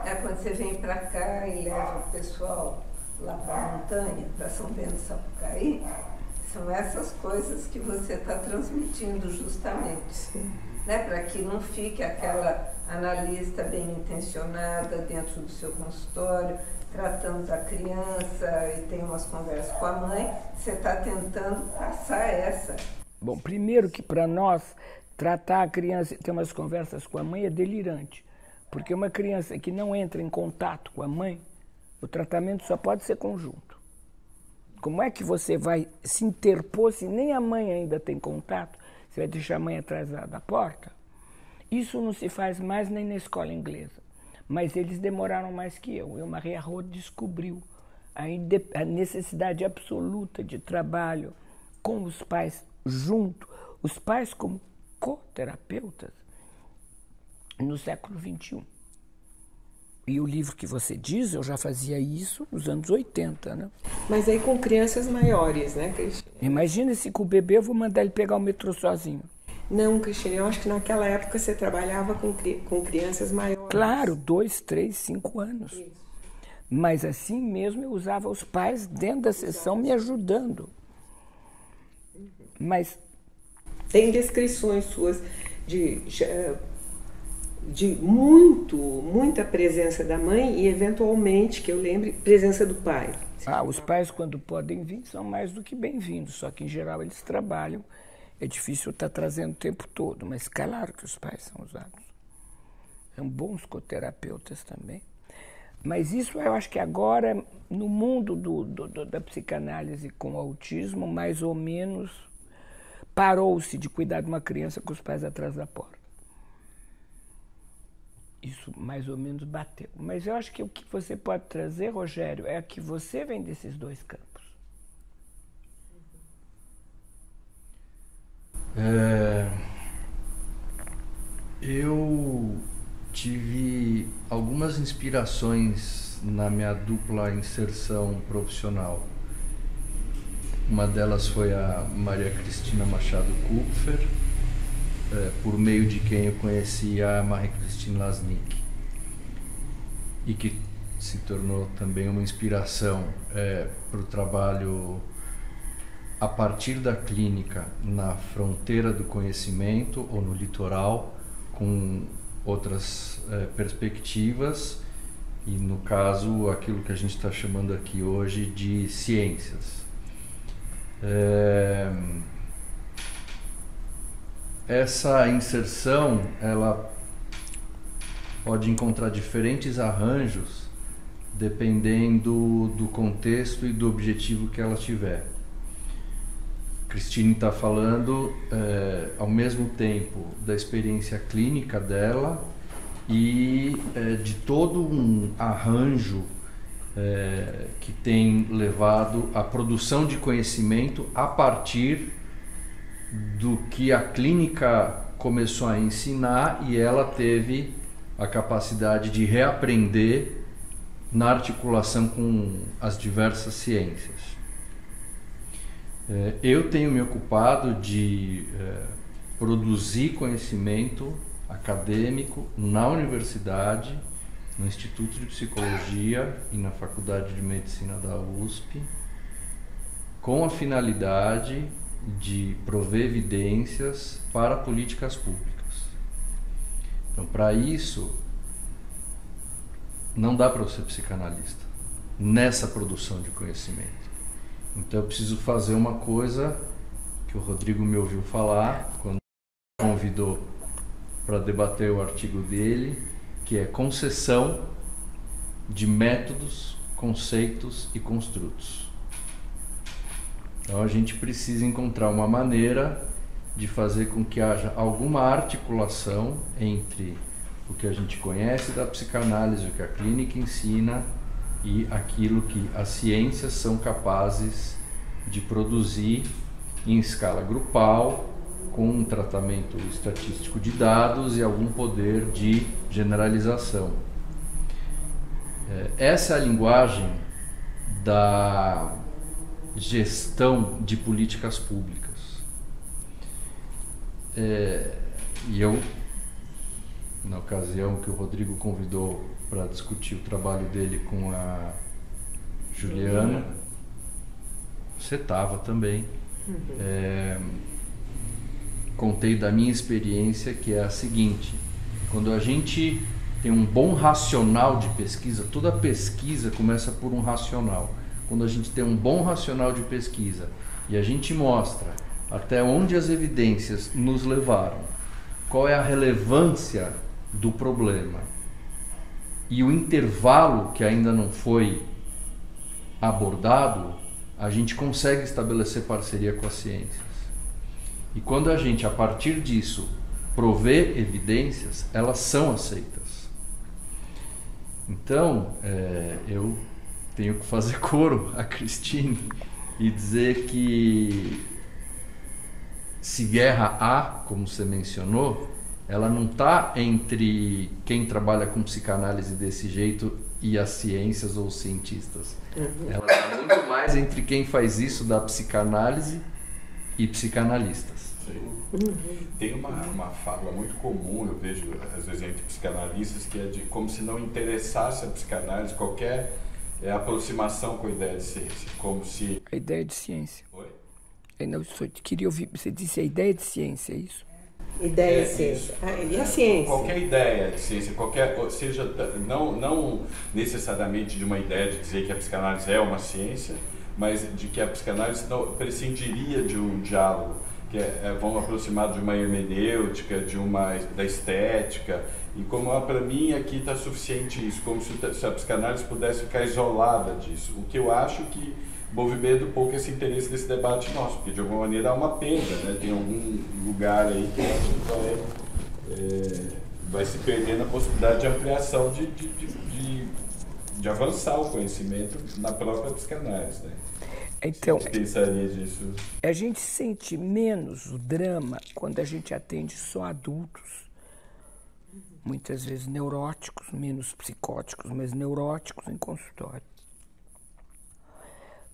É quando você vem para cá e leva o pessoal lá para a montanha, para São Bento do Sapucaí, são essas coisas que você está transmitindo justamente. Né? Para que não fique aquela analista bem intencionada dentro do seu consultório, tratando da criança e tem umas conversas com a mãe, você está tentando passar essa. Bom, primeiro que para nós, tratar a criança e ter umas conversas com a mãe é delirante. Porque uma criança que não entra em contato com a mãe, o tratamento só pode ser conjunto. Como é que você vai se interpor se nem a mãe ainda tem contato? Você vai deixar a mãe atrás da porta? Isso não se faz mais nem na escola inglesa. Mas eles demoraram mais que eu. E Maria Rode descobriu a necessidade absoluta de trabalho com os pais junto, os pais como coterapeutas no século XXI. E o livro que você diz, eu já fazia isso nos anos 80, né? Mas aí com crianças maiores, né, Cristine? Imagina se com o bebê eu vou mandar ele pegar o metrô sozinho. Não, Cristine, eu acho que naquela época você trabalhava com crianças maiores. Claro, 2, 3, 5 anos. Isso. Mas assim mesmo eu usava os pais dentro da sessão me ajudando. Mas tem descrições suas de muita presença da mãe e, eventualmente, que eu lembre, presença do pai. Os pais, quando podem vir, são mais do que bem-vindos, só que, em geral, eles trabalham. É difícil estar trazendo o tempo todo, mas claro que os pais são usados. São bons coterapeutas também. Mas isso eu acho que agora, no mundo da psicanálise com autismo, mais ou menos... parou-se de cuidar de uma criança com os pais atrás da porta. Isso mais ou menos bateu. Mas eu acho que o que você pode trazer, Rogério, é que você vem desses dois campos. Eu tive algumas inspirações na minha dupla inserção profissional. Uma delas foi a Maria Cristina Machado Kupfer, por meio de quem eu conheci a Marie-Christine Lasnik, e que se tornou também uma inspiração para o trabalho a partir da clínica na fronteira do conhecimento ou no litoral, com outras perspectivas, e no caso aquilo que a gente está chamando aqui hoje de ciências. Essa inserção, ela pode encontrar diferentes arranjos dependendo do contexto e do objetivo que ela tiver. Cristine está falando ao mesmo tempo da experiência clínica dela e de todo um arranjo que tem levado à produção de conhecimento a partir do que a clínica começou a ensinar, e ela teve a capacidade de reaprender na articulação com as diversas ciências. Eu tenho me ocupado de produzir conhecimento acadêmico na universidade, no Instituto de Psicologia e na Faculdade de Medicina da USP, com a finalidade de prover evidências para políticas públicas. Então, para isso, não dá para eu ser psicanalista nessa produção de conhecimento. Então eu preciso fazer uma coisa que o Rodrigo me ouviu falar quando me convidou para debater o artigo dele, que é concessão de métodos, conceitos e construtos. Então a gente precisa encontrar uma maneira de fazer com que haja alguma articulação entre o que a gente conhece da psicanálise, o que a clínica ensina, e aquilo que as ciências são capazes de produzir em escala grupal, com um tratamento estatístico de dados e algum poder de generalização. Essa é a linguagem da gestão de políticas públicas. E eu, na ocasião que o Rodrigo convidou para discutir o trabalho dele com a Juliana, você estava também. Contei da minha experiência, que é a seguinte: quando a gente tem um bom racional de pesquisa, toda pesquisa começa por um racional. Quando a gente tem um bom racional de pesquisa e a gente mostra até onde as evidências nos levaram, qual é a relevância do problema e o intervalo que ainda não foi abordado, a gente consegue estabelecer parceria com as ciências. E quando a gente, a partir disso, prover evidências, elas são aceitas. Então, eu tenho que fazer coro a Cristine e dizer que se guerra há, como você mencionou, ela não está entre quem trabalha com psicanálise desse jeito e as ciências ou os cientistas. Ela está muito mais entre quem faz isso da psicanálise e psicanalistas. Tem uma fala muito comum, eu vejo às vezes entre psicanalistas, que é de como se não interessasse a psicanálise qualquer aproximação com a ideia de ciência, como se... A ideia de ciência. Oi? Eu não queria ouvir, você disse a ideia de ciência, é isso? Ideia de ciência. E a ciência? Qualquer ideia de ciência, seja não necessariamente de uma ideia de dizer que a psicanálise é uma ciência, mas de que a psicanálise não prescindiria de um diálogo, que vamos aproximar de uma hermenêutica, da estética, e como para mim aqui está suficiente isso, como se a psicanálise pudesse ficar isolada disso. O que eu acho que movimenta um pouco esse interesse desse debate nosso, porque de alguma maneira há uma perda, né? Tem algum lugar aí que a gente vai se perdendo a possibilidade de ampliação, de avançar o conhecimento na própria psicanálise, né? Então, você pensaria disso? A gente sente menos o drama quando a gente atende só adultos, muitas vezes neuróticos, menos psicóticos, mas neuróticos em consultório.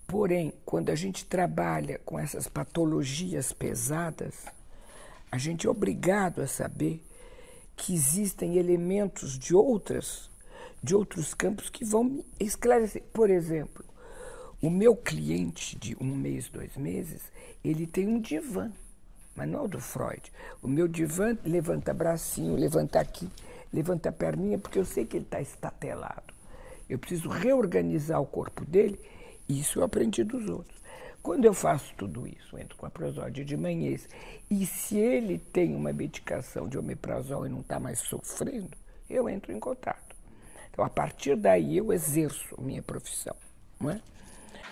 Porém, quando a gente trabalha com essas patologias pesadas, a gente é obrigado a saber que existem elementos de outros campos que vão me esclarecer. Por exemplo, o meu cliente de 1 mês, 2 meses, ele tem um divã, mas não é o do Freud. O meu divã levanta bracinho, levanta aqui, levanta a perninha, porque eu sei que ele está estatelado. Eu preciso reorganizar o corpo dele, e isso eu aprendi dos outros. Quando eu faço tudo isso, entro com a prosódia de manhês, e se ele tem uma medicação de omeprazol e não está mais sofrendo, eu entro em contato. Então, a partir daí, eu exerço a minha profissão, não é?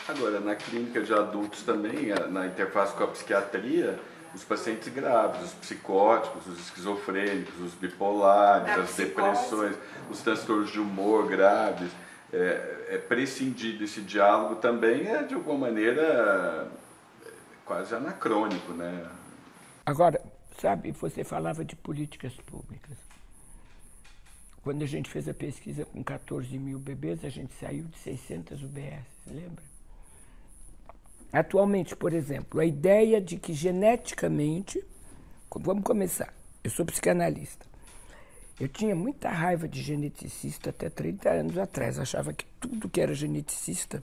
Agora, na clínica de adultos também, na interface com a psiquiatria, os pacientes graves, os psicóticos, os esquizofrênicos, os bipolares, as depressões, os transtornos de humor graves, prescindir desse diálogo também de alguma maneira, quase anacrônico, né? Agora, sabe, você falava de políticas públicas. Quando a gente fez a pesquisa com 14 mil bebês, a gente saiu de 600 UBS, lembra? Atualmente, por exemplo, a ideia de que geneticamente... Vamos começar. Eu sou psicanalista. Eu tinha muita raiva de geneticista até 30 anos atrás. Achava que tudo que era geneticista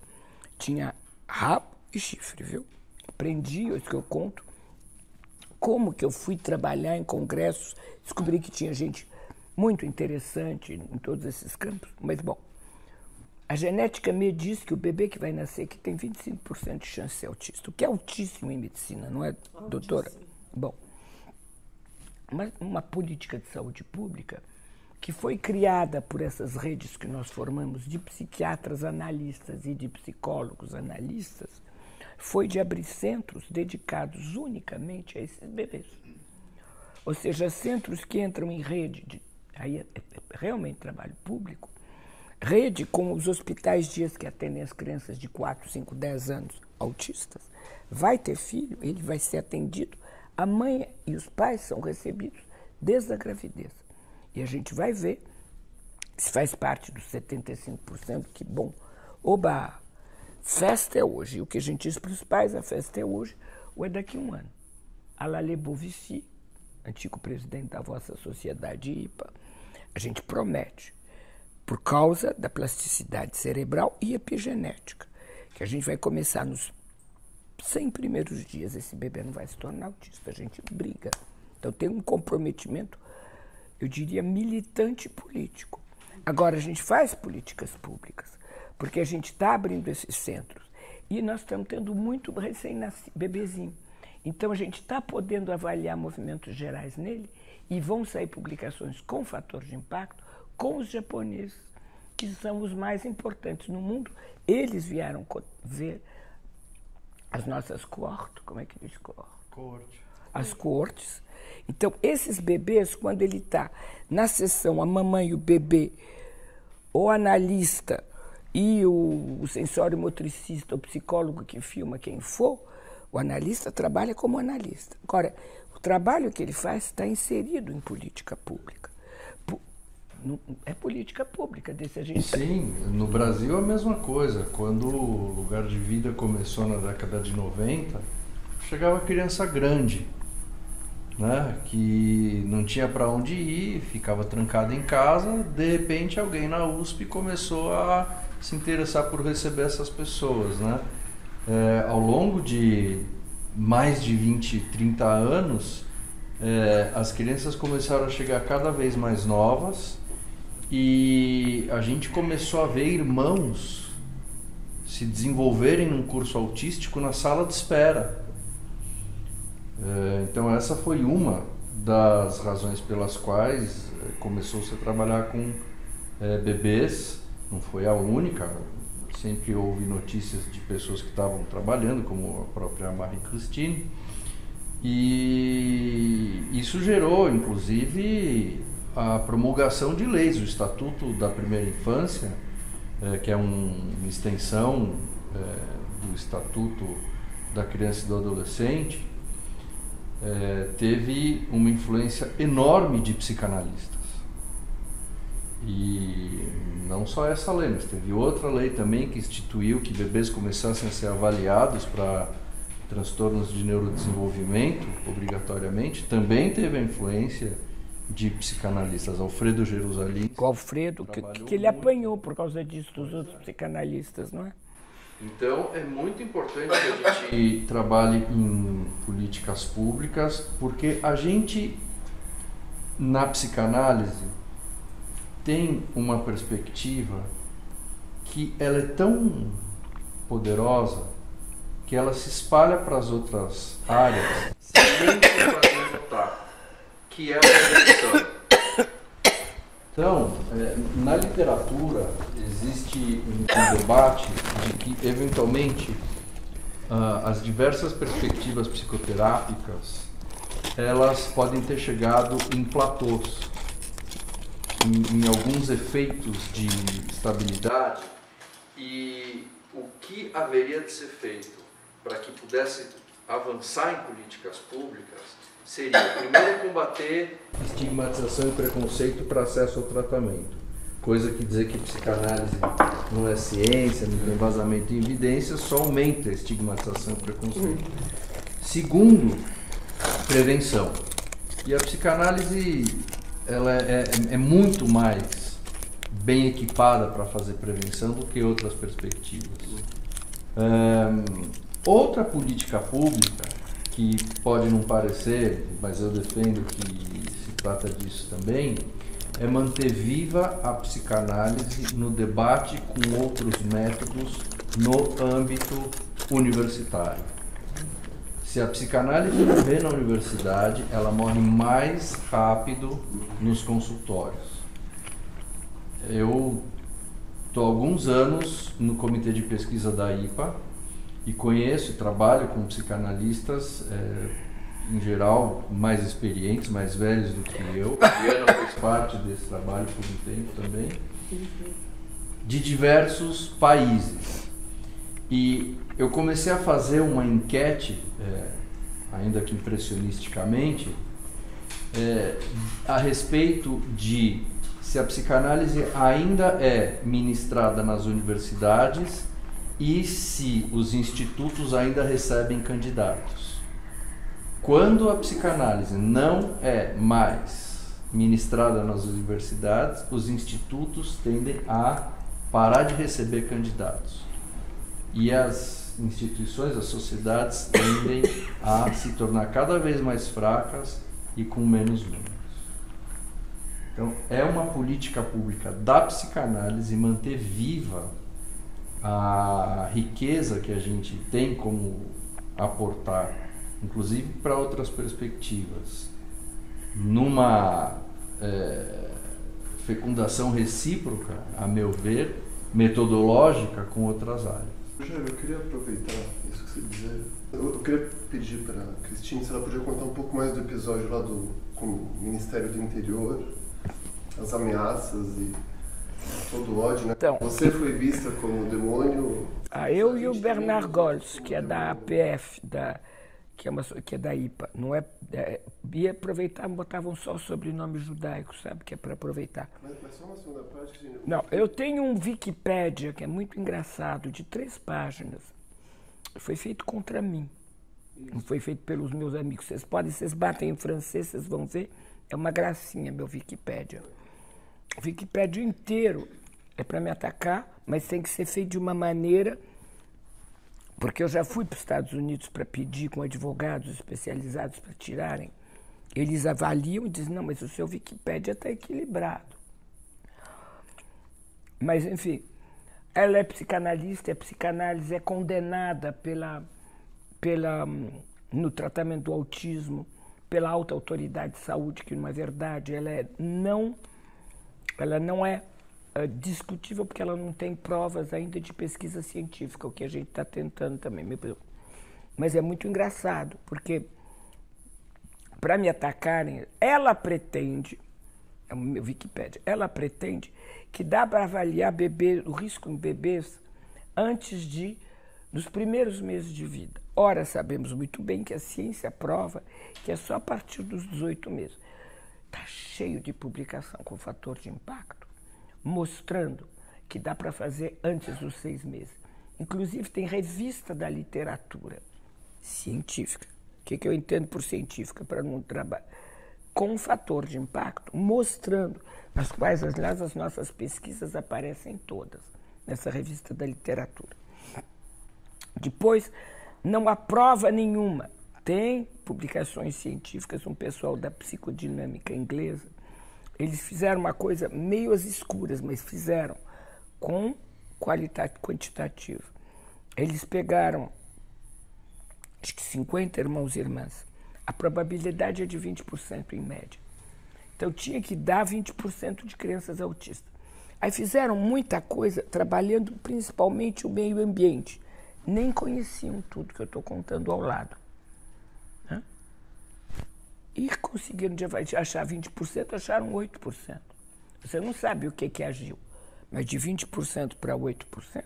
tinha rabo e chifre, viu? Aprendi, isso que eu conto, como que eu fui trabalhar em congressos, descobri que tinha gente muito interessante em todos esses campos. Mas, bom, a genética me diz que o bebê que vai nascer que tem 25% de chance de ser autista, o que é altíssimo em medicina, não é, doutora? Bom, uma política de saúde pública que foi criada por essas redes que nós formamos de psiquiatras analistas e de psicólogos analistas foi de abrir centros dedicados unicamente a esses bebês. Ou seja, centros que entram em rede, aí é realmente trabalho público, rede com os hospitais dias que atendem as crianças de 4, 5, 10 anos autistas. Vai ter filho, ele vai ser atendido. A mãe e os pais são recebidos desde a gravidez. E a gente vai ver se faz parte dos 75%, que bom. Oba, festa é hoje. E o que a gente diz para os pais, a festa é hoje ou é daqui a um ano. Alain Bovici, antigo presidente da vossa sociedade IPA, a gente promete, por causa da plasticidade cerebral e epigenética, que a gente vai começar nos 100 primeiros dias, esse bebê não vai se tornar autista, a gente briga. Então tem um comprometimento, eu diria, militante político. Agora, a gente faz políticas públicas, porque a gente está abrindo esses centros e nós estamos tendo muito recém-nascido, bebezinho. Então, a gente está podendo avaliar movimentos gerais nele e vão sair publicações com fator de impacto com os japoneses, que são os mais importantes no mundo. Eles vieram ver as nossas coortes, como é que diz coorte? As coortes. Então, esses bebês, quando ele está na sessão, a mamãe e o bebê, o analista e o sensório motricista, o psicólogo que filma quem for, o analista trabalha como analista. Agora, o trabalho que ele faz está inserido em política pública. É política pública desse a gente. Sim, no Brasil é a mesma coisa. Quando o Lugar de Vida começou na década de 90, chegava criança grande, né, que não tinha para onde ir, ficava trancada em casa. De repente, alguém na USP começou a se interessar por receber essas pessoas, né? Ao longo de mais de 20, 30 anos, as crianças começaram a chegar cada vez mais novas. E a gente começou a ver irmãos se desenvolverem num curso autístico na sala de espera. Então essa foi uma das razões pelas quais começou-se a trabalhar com bebês. Não foi a única, sempre houve notícias de pessoas que estavam trabalhando, como a própria Marie-Christine, e isso gerou, inclusive, a promulgação de leis, o Estatuto da Primeira Infância, que é uma extensão do Estatuto da Criança e do Adolescente, teve uma influência enorme de psicanalistas. E não só essa lei, mas teve outra lei também que instituiu que bebês começassem a ser avaliados para transtornos de neurodesenvolvimento, obrigatoriamente. Também teve a influência de psicanalistas. Alfredo Jerusalém. O Alfredo, que ele apanhou por causa disso dos outros psicanalistas, não é? Então, é muito importante que a gente trabalhe em políticas públicas, porque a gente, na psicanálise, tem uma perspectiva que ela é tão poderosa que ela se espalha para as outras áreas sem nem fazer notar, que é a prevenção. Então, na literatura existe um debate de que, eventualmente, as diversas perspectivas psicoterápicas elas podem ter chegado em platôs, em alguns efeitos de estabilidade, e o que haveria de ser feito para que pudesse avançar em políticas públicas seria, primeiro, combater estigmatização e preconceito para acesso ao tratamento, coisa que dizer que psicanálise não é ciência, não tem embasamento em evidências, só aumenta a estigmatização e preconceito. Segundo, prevenção. E a psicanálise ela é muito mais bem equipada para fazer prevenção do que outras perspectivas. Outra política pública, que pode não parecer, mas eu defendo que se trata disso também, é manter viva a psicanálise no debate com outros métodos no âmbito universitário. Se a psicanálise morrer na universidade, ela morre mais rápido nos consultórios. Eu estou há alguns anos no comitê de pesquisa da IPA e conheço e trabalho com psicanalistas, em geral, mais experientes, mais velhos do que eu. A Diana fez parte desse trabalho por um tempo também, de diversos países. E eu comecei a fazer uma enquete, ainda que impressionisticamente, a respeito de se a psicanálise ainda é ministrada nas universidades e se os institutos ainda recebem candidatos. Quando a psicanálise não é mais ministrada nas universidades, os institutos tendem a parar de receber candidatos. E as instituições, as sociedades tendem a se tornar cada vez mais fracas e com menos números. Então, é uma política pública da psicanálise manter viva a riqueza que a gente tem como aportar, inclusive para outras perspectivas, numa fecundação recíproca, a meu ver, metodológica com outras áreas. Rogério, eu queria aproveitar isso que você dizer. Eu queria pedir para a Christine se ela podia contar um pouco mais do episódio lá com o Ministério do Interior, as ameaças e todo o ódio, né? Então, você foi vista como demônio? Eu e o Bernard Gols, que é da APF, que é da IPA, não é, ia aproveitar, botavam só o sobrenome judaico, sabe, que é para aproveitar. Mas só uma segunda parte. Não, eu tenho um Wikipédia que é muito engraçado, de 3 páginas. Foi feito contra mim. Não foi feito pelos meus amigos. Vocês batem em francês, vocês vão ver. É uma gracinha, meu Wikipédia. O Wikipédia inteiro é para me atacar, mas tem que ser feito de uma maneira... Porque eu já fui para os Estados Unidos para pedir com advogados especializados para tirarem. Eles avaliam e dizem, não, mas o seu Wikipédia está equilibrado. Mas, enfim, ela é psicanalista, a psicanálise é condenada no tratamento do autismo, pela alta autoridade de saúde, que não é verdade, ela não é discutível porque ela não tem provas ainda de pesquisa científica, o que a gente está tentando também. Mas é muito engraçado, porque para me atacarem, ela pretende, é o meu Wikipédia, ela pretende que dá para avaliar o risco em bebês dos primeiros meses de vida. Ora, sabemos muito bem que a ciência prova que é só a partir dos 18 meses. Está cheio de publicação com fator de impacto, mostrando que dá para fazer antes dos 6 meses. Inclusive, tem revista da literatura científica. O que eu entendo por científica para não trabalhar? Com fator de impacto, mostrando, nas quais, aliás, as nossas pesquisas aparecem todas, nessa revista da literatura. Depois, não há prova nenhuma. Tem publicações científicas, um pessoal da psicodinâmica inglesa, eles fizeram uma coisa meio às escuras, mas fizeram com quantitativo. Eles pegaram, acho que 50 irmãos e irmãs. A probabilidade é de 20% em média. Então tinha que dar 20% de crianças autistas. Aí fizeram muita coisa trabalhando principalmente o meio ambiente. Nem conheciam tudo que eu estou contando ao lado. Né? E conseguiram achar 20%, acharam 8%. Você não sabe o que agiu, mas de 20% para 8%.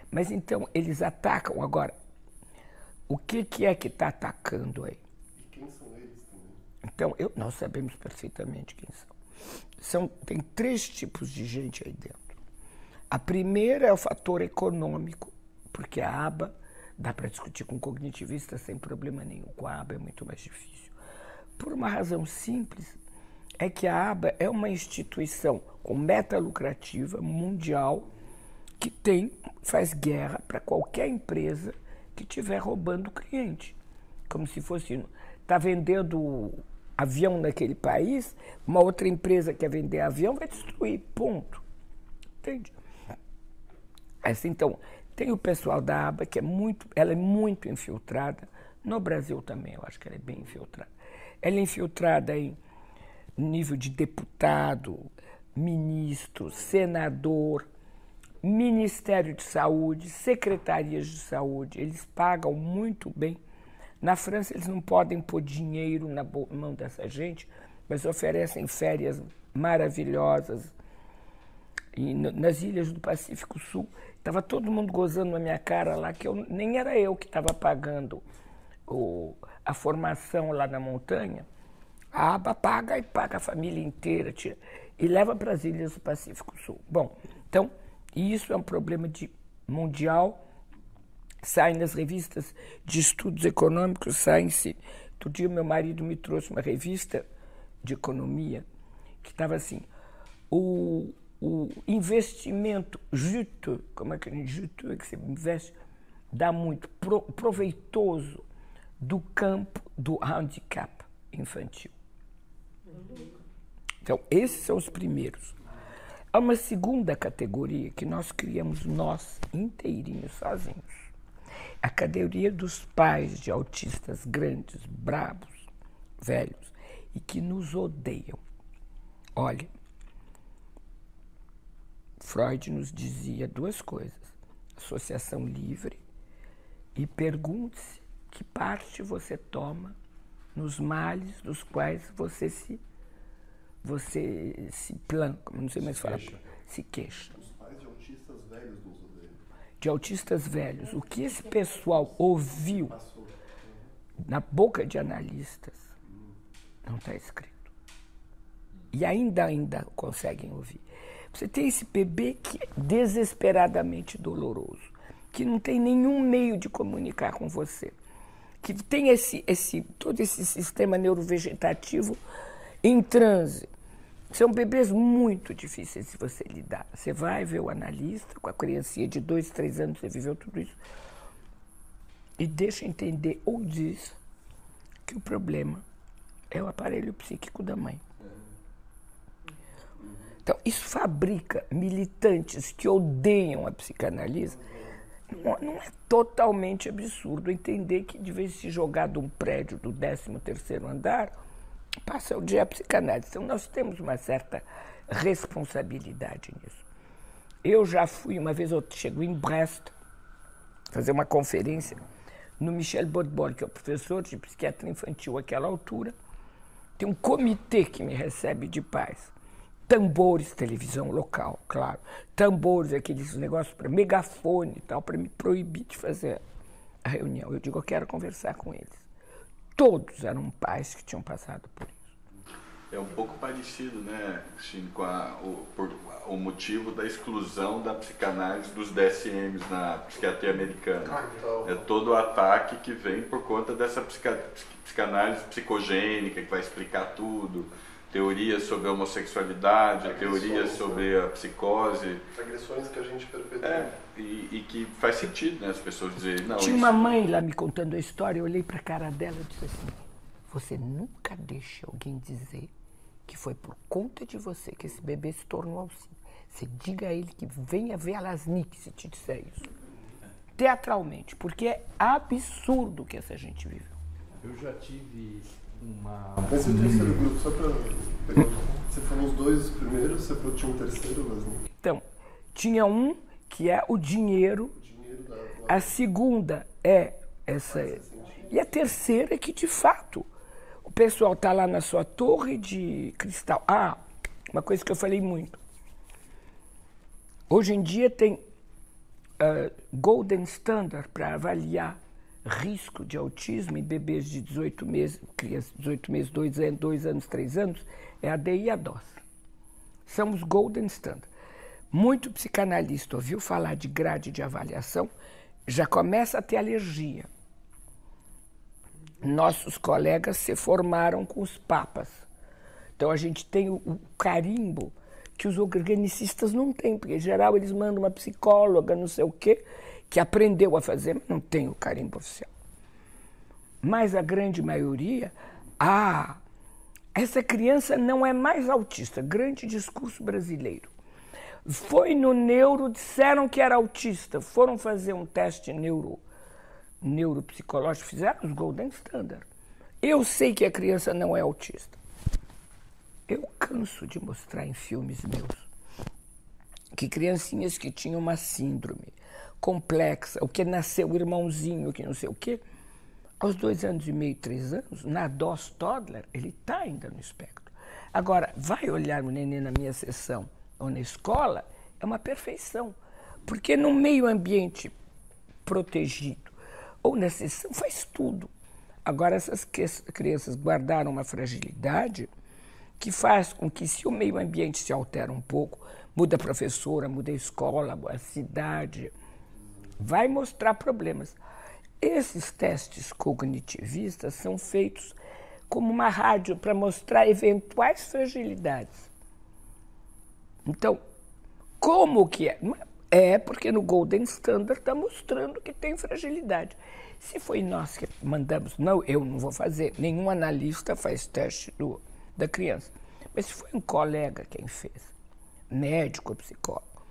Mas então eles atacam agora. O que é que está atacando aí? E quem são eles também? Então, nós sabemos perfeitamente quem são. Tem 3 tipos de gente aí dentro. A primeira é o fator econômico, porque a aba dá para discutir com cognitivistas sem problema nenhum. Com a aba é muito mais difícil. Por uma razão simples, é que a aba é uma instituição com meta lucrativa mundial que faz guerra para qualquer empresa que estiver roubando o cliente. Como se fosse, está vendendo avião naquele país, uma outra empresa que quer vender avião vai destruir, ponto. Entende? Então, tem o pessoal da aba que ela é muito infiltrada, no Brasil também eu acho que ela é bem infiltrada. Ela é infiltrada em nível de deputado, ministro, senador, Ministério de Saúde, secretarias de saúde, eles pagam muito bem. Na França, eles não podem pôr dinheiro na mão dessa gente, mas oferecem férias maravilhosas. E nas ilhas do Pacífico Sul, estava todo mundo gozando na minha cara lá, que nem era eu que estava pagando a formação lá na montanha. A aba paga e paga a família inteira, e leva para as ilhas do Pacífico Sul. Bom, então, isso é um problema mundial. Sai nas revistas de estudos econômicos, saem-se. Outro dia meu marido me trouxe uma revista de economia que estava assim, o investimento juteux, como é que é juteux, que você investe, dá muito proveitoso do campo do handicap infantil. Então, esses são os primeiros. Há uma segunda categoria que nós criamos nós inteirinhos, sozinhos. A categoria dos pais de autistas grandes, brabos, velhos, e que nos odeiam. Olha, Freud nos dizia 2 coisas. Associação livre e pergunte-se que parte você toma nos males dos quais você se planca, não sei mais falar, se queixa. Os pais de autistas velhos nos odeiam. De autistas velhos. O que esse pessoal ouviu na boca de analistas não está escrito. E ainda conseguem ouvir. Você tem esse bebê que é desesperadamente doloroso, que não tem nenhum meio de comunicar com você, que tem todo esse sistema neurovegetativo em transe. São bebês muito difíceis de você lidar. Você vai ver o analista, com a criancinha de 2, 3 anos, você viveu tudo isso, e deixa entender ou diz que o problema é o aparelho psíquico da mãe. Então, isso fabrica militantes que odeiam a psicanálise. Não é totalmente absurdo entender que, de vez de se jogar de um prédio do 13º andar, passa o dia a psicanálise. Então, nós temos uma certa responsabilidade nisso. Eu já fui, uma vez eu chego em Brest, fazer uma conferência no Michel Bodbol, que é o professor de psiquiatria infantil àquela altura. Tem um comitê que me recebe de pais. Tambores, televisão local, claro. Tambores, aqueles negócios para megafone e tal, para me proibir de fazer a reunião. Eu digo, eu quero conversar com eles. Todos eram pais que tinham passado por isso. É um pouco parecido, né, Cristina, com o motivo da exclusão da psicanálise dos DSMs na psiquiatria americana. É todo o ataque que vem por conta dessa psicanálise psicogênica, que vai explicar tudo, teorias sobre a homossexualidade, teorias sobre a psicose. Agressões que a gente perpetua. E que faz sentido, né, as pessoas dizerem... Não, tinha uma mãe lá me contando a história, eu olhei para a cara dela e disse assim, você nunca deixa alguém dizer que foi por conta de você que esse bebê se tornou assim. Você diga a ele que venha ver a Lasnik se te disser isso. Teatralmente, porque é absurdo o que essa gente viveu. Eu já tive uma... Mas e o terceiro grupo, só para pegar... Você falou os dois primeiros, você falou que tinha um terceiro, Lasnik? Então, tinha um que é o dinheiro, a segunda é essa... E a terceira é que, de fato, o pessoal está lá na sua torre de cristal. Ah, uma coisa que eu falei muito. Hoje em dia tem Golden Standard para avaliar risco de autismo em bebês de 18 meses, crianças de 18 meses, 2 anos, 3 anos, é a DI e a DOS. São os Golden Standard. Muito psicanalista ouviu falar de grade de avaliação, já começa a ter alergia. Nossos colegas se formaram com os papas. Então a gente tem o carimbo que os organicistas não têm, porque em geral eles mandam uma psicóloga, não sei o quê, que aprendeu a fazer, mas não tem o carimbo oficial. Mas a grande maioria, essa criança não é mais autista, grande discurso brasileiro. Foi no neuro, disseram que era autista, foram fazer um teste neuropsicológico, fizeram os Golden Standard. Eu sei que a criança não é autista. Eu canso de mostrar em filmes meus que criancinhas que tinham uma síndrome complexa, o que nasceu o irmãozinho, que não sei o quê, aos 2 anos e meio, 3 anos, na DOS Toddler, ele está ainda no espectro. Agora, vai olhar o neném na minha sessão ou na escola, é uma perfeição, porque no meio ambiente protegido ou na sessão faz tudo. Agora, essas crianças guardaram uma fragilidade que faz com que, se o meio ambiente se altera um pouco, muda a professora, muda a escola, a cidade, vai mostrar problemas. Esses testes cognitivistas são feitos como uma rádio para mostrar eventuais fragilidades. Então, como que é? É porque no Golden Standard está mostrando que tem fragilidade. Se foi nós que mandamos, não, eu não vou fazer, nenhum analista faz teste da criança. Mas se foi um colega quem fez, médico ou psicólogo,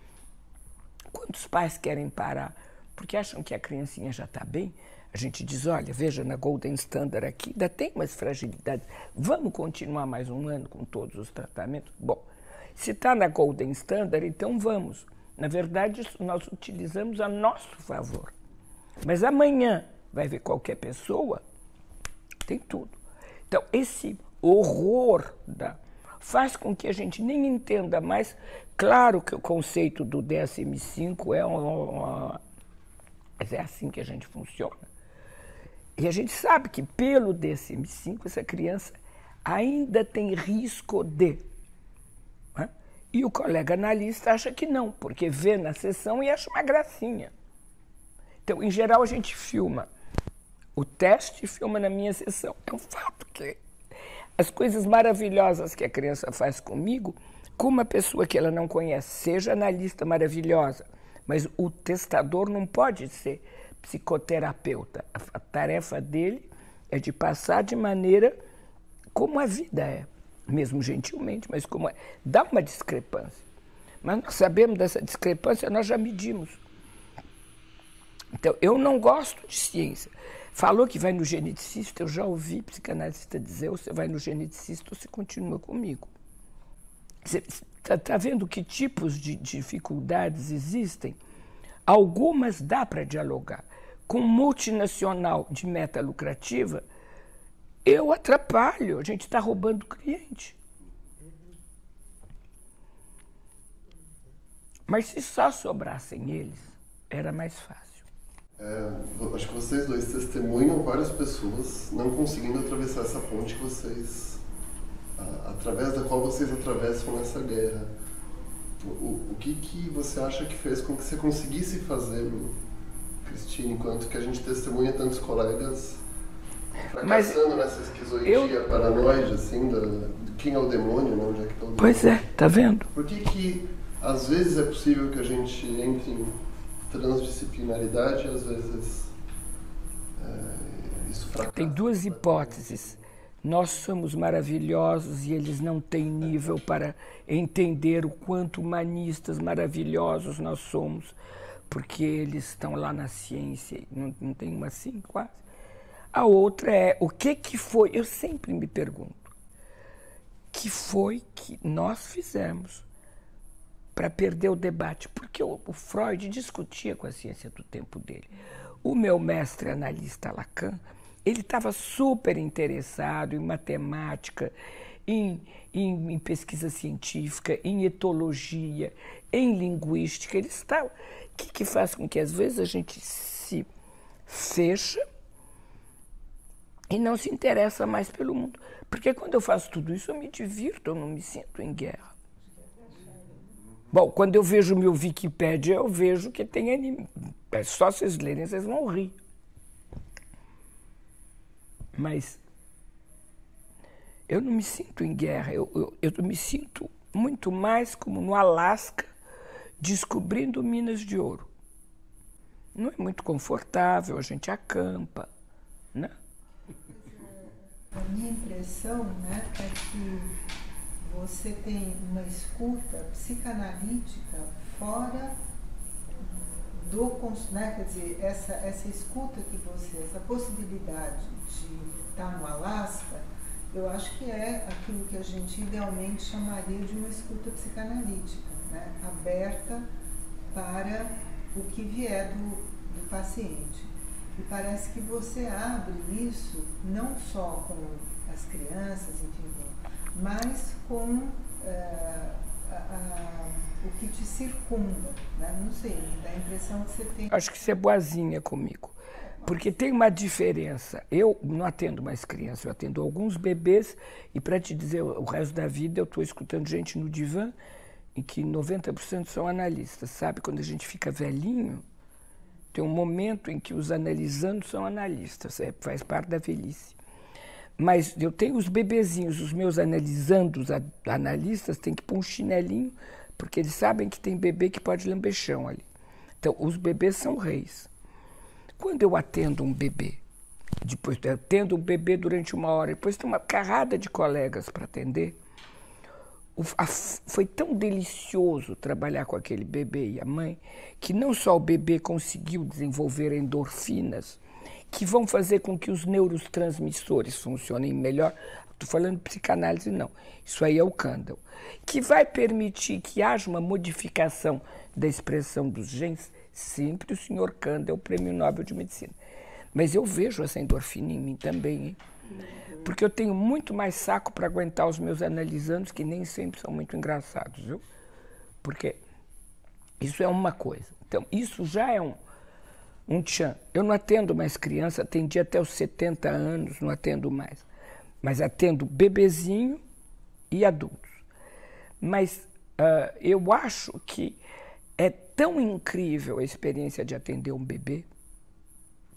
quantos pais querem parar porque acham que a criancinha já está bem? A gente diz, olha, veja, na Golden Standard aqui, ainda tem umas fragilidades, vamos continuar mais um ano com todos os tratamentos? Bom, se está na Golden Standard, então vamos. Na verdade, isso nós utilizamos a nosso favor. Mas amanhã vai ver qualquer pessoa, tem tudo. Então, esse horror faz com que a gente nem entenda mais. Claro que o conceito do DSM-5 mas é assim que a gente funciona. E a gente sabe que pelo DSM-5 essa criança ainda tem risco de... Né? E o colega analista acha que não, porque vê na sessão e acha uma gracinha. Então, em geral, a gente filma o teste e filma na minha sessão. É um fato que as coisas maravilhosas que a criança faz comigo, com uma pessoa que ela não conhece, seja analista maravilhosa, mas o testador não pode ser psicoterapeuta. A tarefa dele é de passar de maneira como a vida é, mesmo gentilmente, mas como é. Dá uma discrepância. Mas nós sabemos dessa discrepância, nós já medimos. Então, eu não gosto de ciência. Falou que vai no geneticista, eu já ouvi psicanalista dizer, você vai no geneticista ou você continua comigo. Tá vendo que tipos de dificuldades existem? Algumas dá para dialogar. Com multinacional de meta lucrativa, eu atrapalho, a gente está roubando o cliente. Mas se só sobrassem eles, era mais fácil. Acho que vocês dois testemunham várias pessoas não conseguindo atravessar essa ponte que vocês, através da qual vocês atravessam essa guerra. O que você acha que fez com que você conseguisse fazer, Cristina, enquanto que a gente testemunha tantos colegas fracassando nessa esquizoidia paranoide, assim, de quem é o demônio, né? Onde é que tá o demônio? Pois é, tá vendo? Por que às vezes é possível que a gente entre em transdisciplinaridade e às vezes isso fracassa? Tem duas hipóteses. Nós somos maravilhosos e eles não têm nível para entender o quanto humanistas maravilhosos nós somos, porque eles estão lá na ciência, não tem uma assim quase. A outra é, o que foi, eu sempre me pergunto, que foi que nós fizemos para perder o debate? Porque o Freud discutia com a ciência do tempo dele. O meu mestre analista Lacan, ele estava super interessado em matemática, em pesquisa científica, em etologia, em linguística. Ele estava. O que faz com que às vezes a gente se fecha e não se interessa mais pelo mundo? Porque quando eu faço tudo isso, eu me divirto, eu não me sinto em guerra. Bom, quando eu vejo o meu Wikipédia, eu vejo que tem anime. Só vocês lerem, vocês vão rir. Mas eu não me sinto em guerra, eu me sinto muito mais como no Alasca, descobrindo minas de ouro. Não é muito confortável, a gente acampa, né? A minha impressão, né, é que você tem uma escuta psicanalítica fora do, né, quer dizer, essa escuta que você, essa possibilidade de estar no Alasca, eu acho que é aquilo que a gente idealmente chamaria de uma escuta psicanalítica, né, aberta para o que vier do paciente. E parece que você abre isso não só com as crianças, enfim, mas com o que te circunda, né? Não sei, dá a impressão que você tem... Acho que você é boazinha comigo, porque tem uma diferença. Eu não atendo mais crianças, eu atendo alguns bebês, e para te dizer, o resto da vida eu estou escutando gente no divã, em que 90% são analistas, sabe? Quando a gente fica velhinho, tem um momento em que os analisandos são analistas, faz parte da velhice. Mas eu tenho os bebezinhos, os meus analisandos, analistas, têm que pôr um chinelinho, porque eles sabem que tem bebê que pode lamber chão ali. Então, os bebês são reis. Quando eu atendo um bebê, depois eu atendo um bebê durante 1 hora, depois tem uma carrada de colegas para atender, foi tão delicioso trabalhar com aquele bebê e a mãe, que não só o bebê conseguiu desenvolver endorfinas, que vão fazer com que os neurotransmissores funcionem melhor. Estou falando de psicanálise, não. Isso aí é o Kandel. Que vai permitir que haja uma modificação da expressão dos genes. Sempre o senhor Kandel, Prêmio Nobel de Medicina. Mas eu vejo essa endorfina em mim também, hein? Porque eu tenho muito mais saco para aguentar os meus analisandos, que nem sempre são muito engraçados, viu? Porque isso é uma coisa. Então, isso já é um tchan. Eu não atendo mais criança, atendi até os 70 anos, não atendo mais. Mas atendo bebezinho e adultos. Mas eu acho que é tão incrível a experiência de atender um bebê,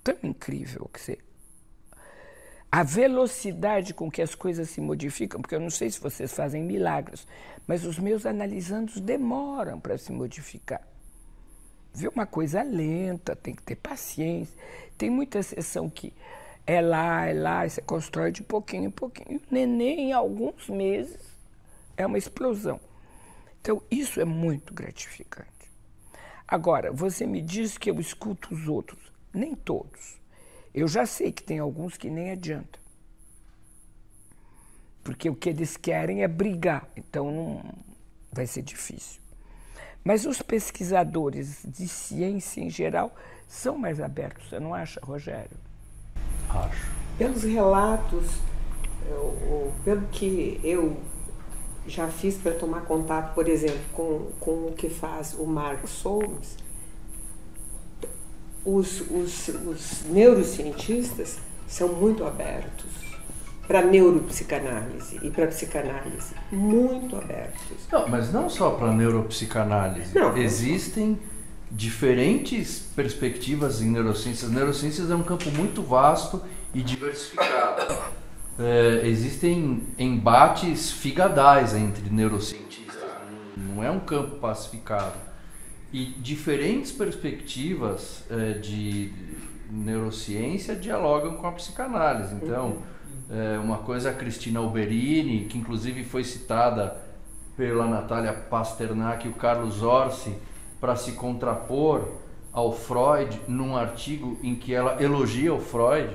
tão incrível que você... A velocidade com que as coisas se modificam, porque eu não sei se vocês fazem milagres, mas os meus analisandos demoram para se modificar. Viu? Uma coisa lenta, tem que ter paciência. Tem muita sessão que é lá, e você constrói de pouquinho em pouquinho. O neném, em alguns meses, é uma explosão. Então, isso é muito gratificante. Agora, você me diz que eu escuto os outros. Nem todos. Eu já sei que tem alguns que nem adianta. Porque o que eles querem é brigar. Então, vai ser difícil. Mas os pesquisadores de ciência em geral são mais abertos, você não acha, Rogério? Acho. Pelos relatos, pelo que eu já fiz para tomar contato, por exemplo, com o que faz o Mark Solms, os neurocientistas são muito abertos para neuropsicanálise e para psicanálise, muito abertos. Não, mas não só para neuropsicanálise. Não. Existem diferentes perspectivas em neurociências. Neurociências é um campo muito vasto e diversificado. Existem embates figadais entre neurocientistas, não é um campo pacificado. E diferentes perspectivas de neurociência dialogam com a psicanálise. Então, uma coisa é a Cristina Alberini, que inclusive foi citada pela Natália Pasternak e o Carlos Orsi para se contrapor ao Freud num artigo em que ela elogia o Freud.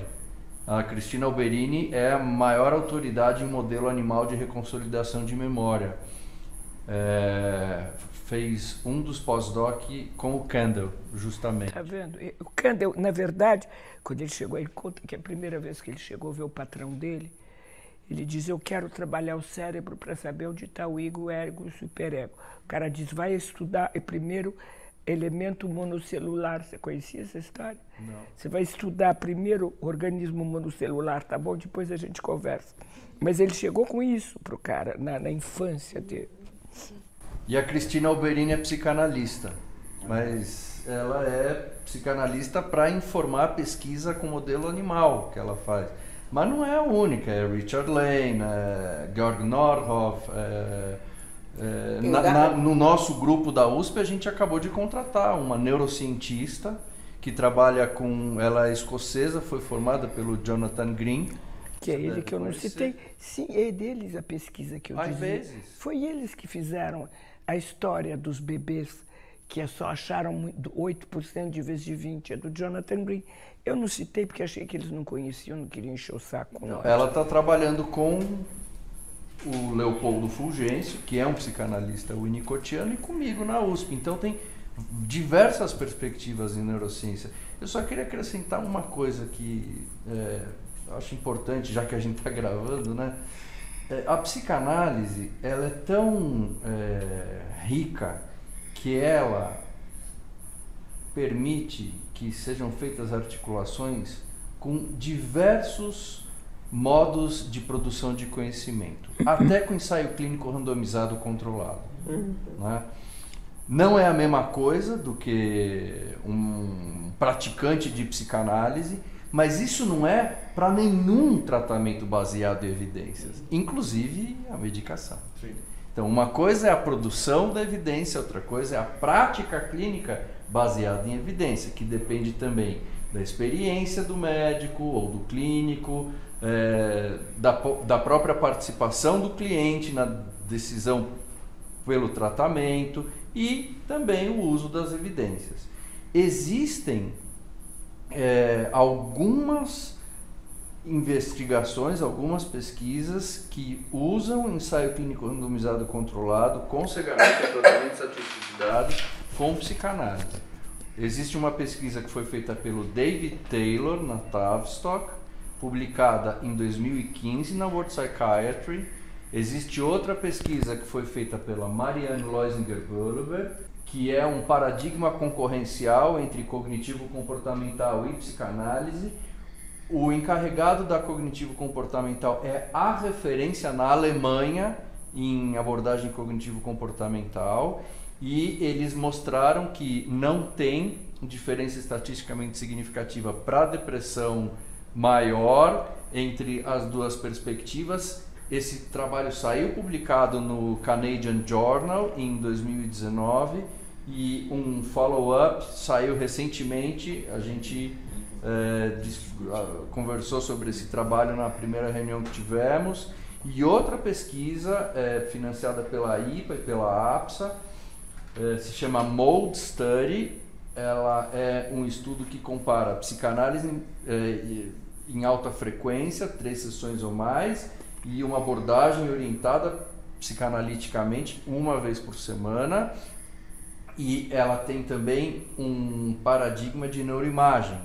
A Cristina Alberini é a maior autoridade em modelo animal de reconsolidação de memória. Fez um dos pós-doc com o Kandel, justamente. Tá vendo? O Kandel, na verdade, quando ele chegou, ele conta que a primeira vez que ele chegou a ver o patrão dele, ele diz: eu quero trabalhar o cérebro para saber onde está o ego, o ego e o superego. O cara diz: vai estudar primeiro elemento monocelular. Você conhecia essa história? Não. Você vai estudar primeiro organismo monocelular, tá bom? Depois a gente conversa. Mas ele chegou com isso pro cara na infância dele. E a Cristina Alberini é psicanalista, mas ela é psicanalista para informar a pesquisa com modelo animal que ela faz. Mas não é a única, é Richard Lane, Georg Nordhoff. No nosso grupo da USP a gente acabou de contratar uma neurocientista que trabalha com... Ela é escocesa, foi formada pelo Jonathan Green. Que é ele que eu não citei. Sim, é deles a pesquisa que eu dizia. Às vezes. Foi eles que fizeram a história dos bebês que só acharam 8% de vez de 20%, é do Jonathan Green. Eu não citei porque achei que eles não conheciam, não queriam encher o saco. Não, ela está trabalhando com o Leopoldo Fulgêncio, que é um psicanalista winnicottiano, e comigo na USP. Então tem diversas perspectivas em neurociência. Eu só queria acrescentar uma coisa que eu acho importante, já que a gente está gravando, né? A psicanálise, ela é tão rica que ela permite que sejam feitas articulações com diversos modos de produção de conhecimento, até com ensaio clínico randomizado controlado. Né? Não é a mesma coisa do que um praticante de psicanálise, mas isso não é para nenhum tratamento baseado em evidências, inclusive a medicação. Sim. Então, uma coisa é a produção da evidência, outra coisa é a prática clínica baseada em evidência, que depende também da experiência do médico ou do clínico, da própria participação do cliente na decisão pelo tratamento e também o uso das evidências. Existem algumas investigações, algumas pesquisas que usam ensaio clínico randomizado controlado com cegamento e tratamento de atividade com psicanálise. Existe uma pesquisa que foi feita pelo David Taylor na Tavistock, publicada em 2015 na World Psychiatry. Existe outra pesquisa que foi feita pela Marianne Loisinger-Böhler, que é um paradigma concorrencial entre cognitivo-comportamental e psicanálise. O encarregado da cognitivo-comportamental é a referência na Alemanha em abordagem cognitivo-comportamental, e eles mostraram que não tem diferença estatisticamente significativa para depressão maior entre as duas perspectivas. Esse trabalho saiu publicado no Canadian Journal em 2019 e um follow-up saiu recentemente. A gente conversou sobre esse trabalho na primeira reunião que tivemos. E outra pesquisa financiada pela IPA e pela APSA se chama Mode Study. Ela é um estudo que compara psicanálise em alta frequência, 3 sessões ou mais, e uma abordagem orientada psicanaliticamente uma vez por semana, e ela tem também um paradigma de neuroimagem.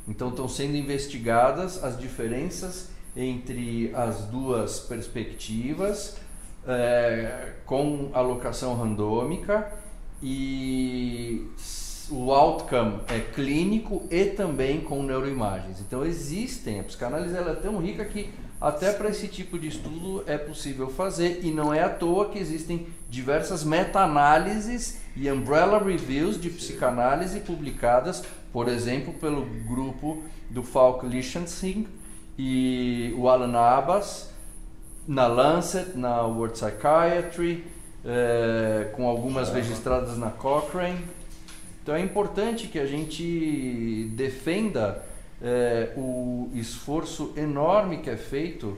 Então estão sendo investigadas as diferenças entre as duas perspectivas, com alocação randômica, e o outcome é clínico e também com neuroimagens. Então existem, a psicanálise ela é tão rica que até para esse tipo de estudo é possível fazer, e não é à toa que existem diversas meta-análises e umbrella reviews de psicanálise publicadas, por exemplo, pelo grupo do Falk Lichtenstein e o Alan Abbas, na Lancet, na World Psychiatry, com algumas registradas na Cochrane. Então é importante que a gente defenda o esforço enorme que é feito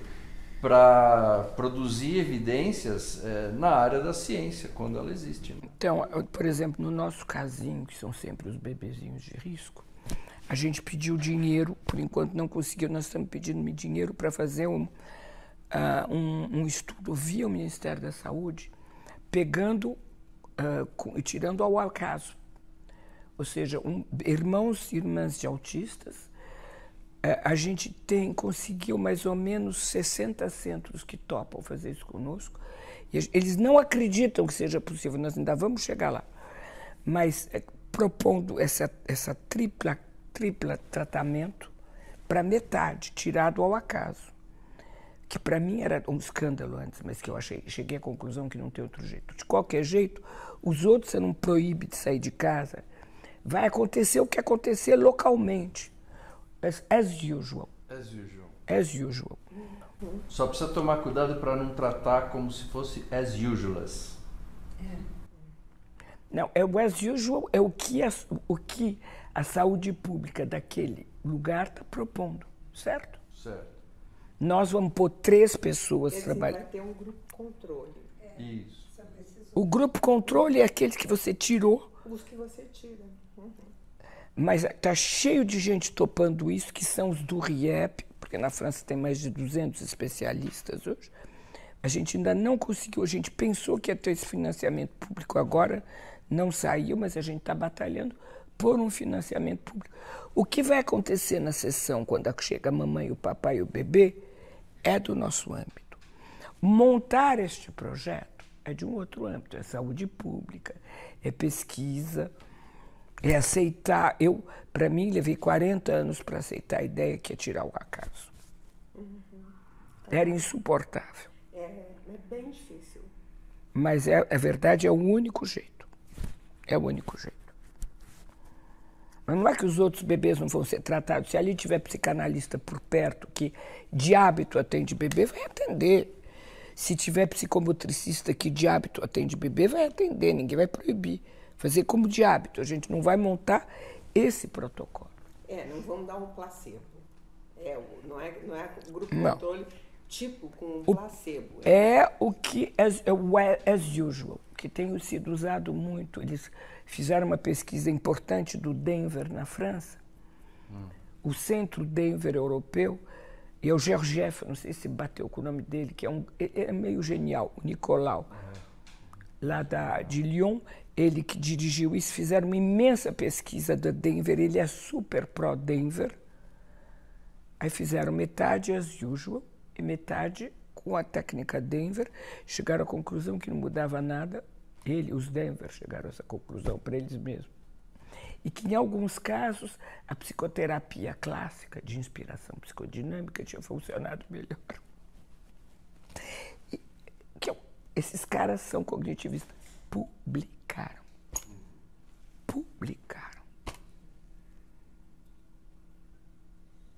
para produzir evidências na área da ciência, quando ela existe. Então, por exemplo, no nosso casinho, que são sempre os bebezinhos de risco, a gente pediu dinheiro, por enquanto não conseguiu, nós estamos pedindo dinheiro para fazer um estudo via o Ministério da Saúde, pegando e tirando ao acaso. Ou seja, irmãos e irmãs de autistas, a gente conseguiu mais ou menos 60 centros que topam fazer isso conosco. E eles não acreditam que seja possível, nós ainda vamos chegar lá. Mas propondo essa tripla tratamento para metade, tirado ao acaso. Que para mim era um escândalo antes, mas que eu cheguei à conclusão que não tem outro jeito. De qualquer jeito, os outros você não proíbe de sair de casa, vai acontecer o que acontecer localmente. As usual. As usual. Só precisa tomar cuidado para não tratar como se fosse as usual. Não, o as usual é o que a saúde pública daquele lugar está propondo, certo? Certo. Nós vamos pôr 3 pessoas trabalhando. Vai ter um grupo controle. Isso. O grupo controle é aquele que você tirou. Os que você tira. Mas está cheio de gente topando isso, que são os do RIEP, porque na França tem mais de 200 especialistas hoje. A gente ainda não conseguiu, a gente pensou que ia ter esse financiamento público agora, não saiu, mas a gente está batalhando por um financiamento público. O que vai acontecer na sessão, quando chega a mamãe, o papai e o bebê, é do nosso âmbito. Montar este projeto é de um outro âmbito, é saúde pública, é pesquisa, é aceitar. Para mim, levei 40 anos para aceitar a ideia que é tirar o acaso. Era insuportável. É bem difícil. Mas é verdade, é o único jeito. É o único jeito. Mas não é que os outros bebês não vão ser tratados. Se ali tiver psicanalista por perto que de hábito atende bebê, vai atender. Se tiver psicomotricista que de hábito atende bebê, vai atender. Ninguém vai proibir. Fazer como de hábito. A gente não vai montar esse protocolo. Não vamos dar um placebo. Não é o grupo controle tipo com um placebo. É o que é o as usual, que tem sido usado muito. Eles fizeram uma pesquisa importante do Denver, na França. O Centro Denver Europeu, e é o Georgieff, não sei se bateu com o nome dele, que é meio genial, o Nicolau, lá de Lyon, ele que dirigiu isso, fizeram uma imensa pesquisa da Denver, ele é super pró-Denver. Aí fizeram metade as usual e metade com a técnica Denver, chegaram à conclusão que não mudava nada. Os Denver chegaram a essa conclusão para eles mesmos. E que, em alguns casos, a psicoterapia clássica de inspiração psicodinâmica tinha funcionado melhor. Esses caras são cognitivistas. Publicaram.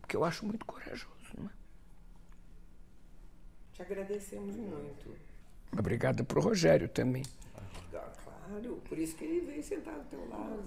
Que eu acho muito corajoso, não é? Te agradecemos muito. Obrigado para o Rogério também. Claro, por isso que ele veio sentar ao teu lado.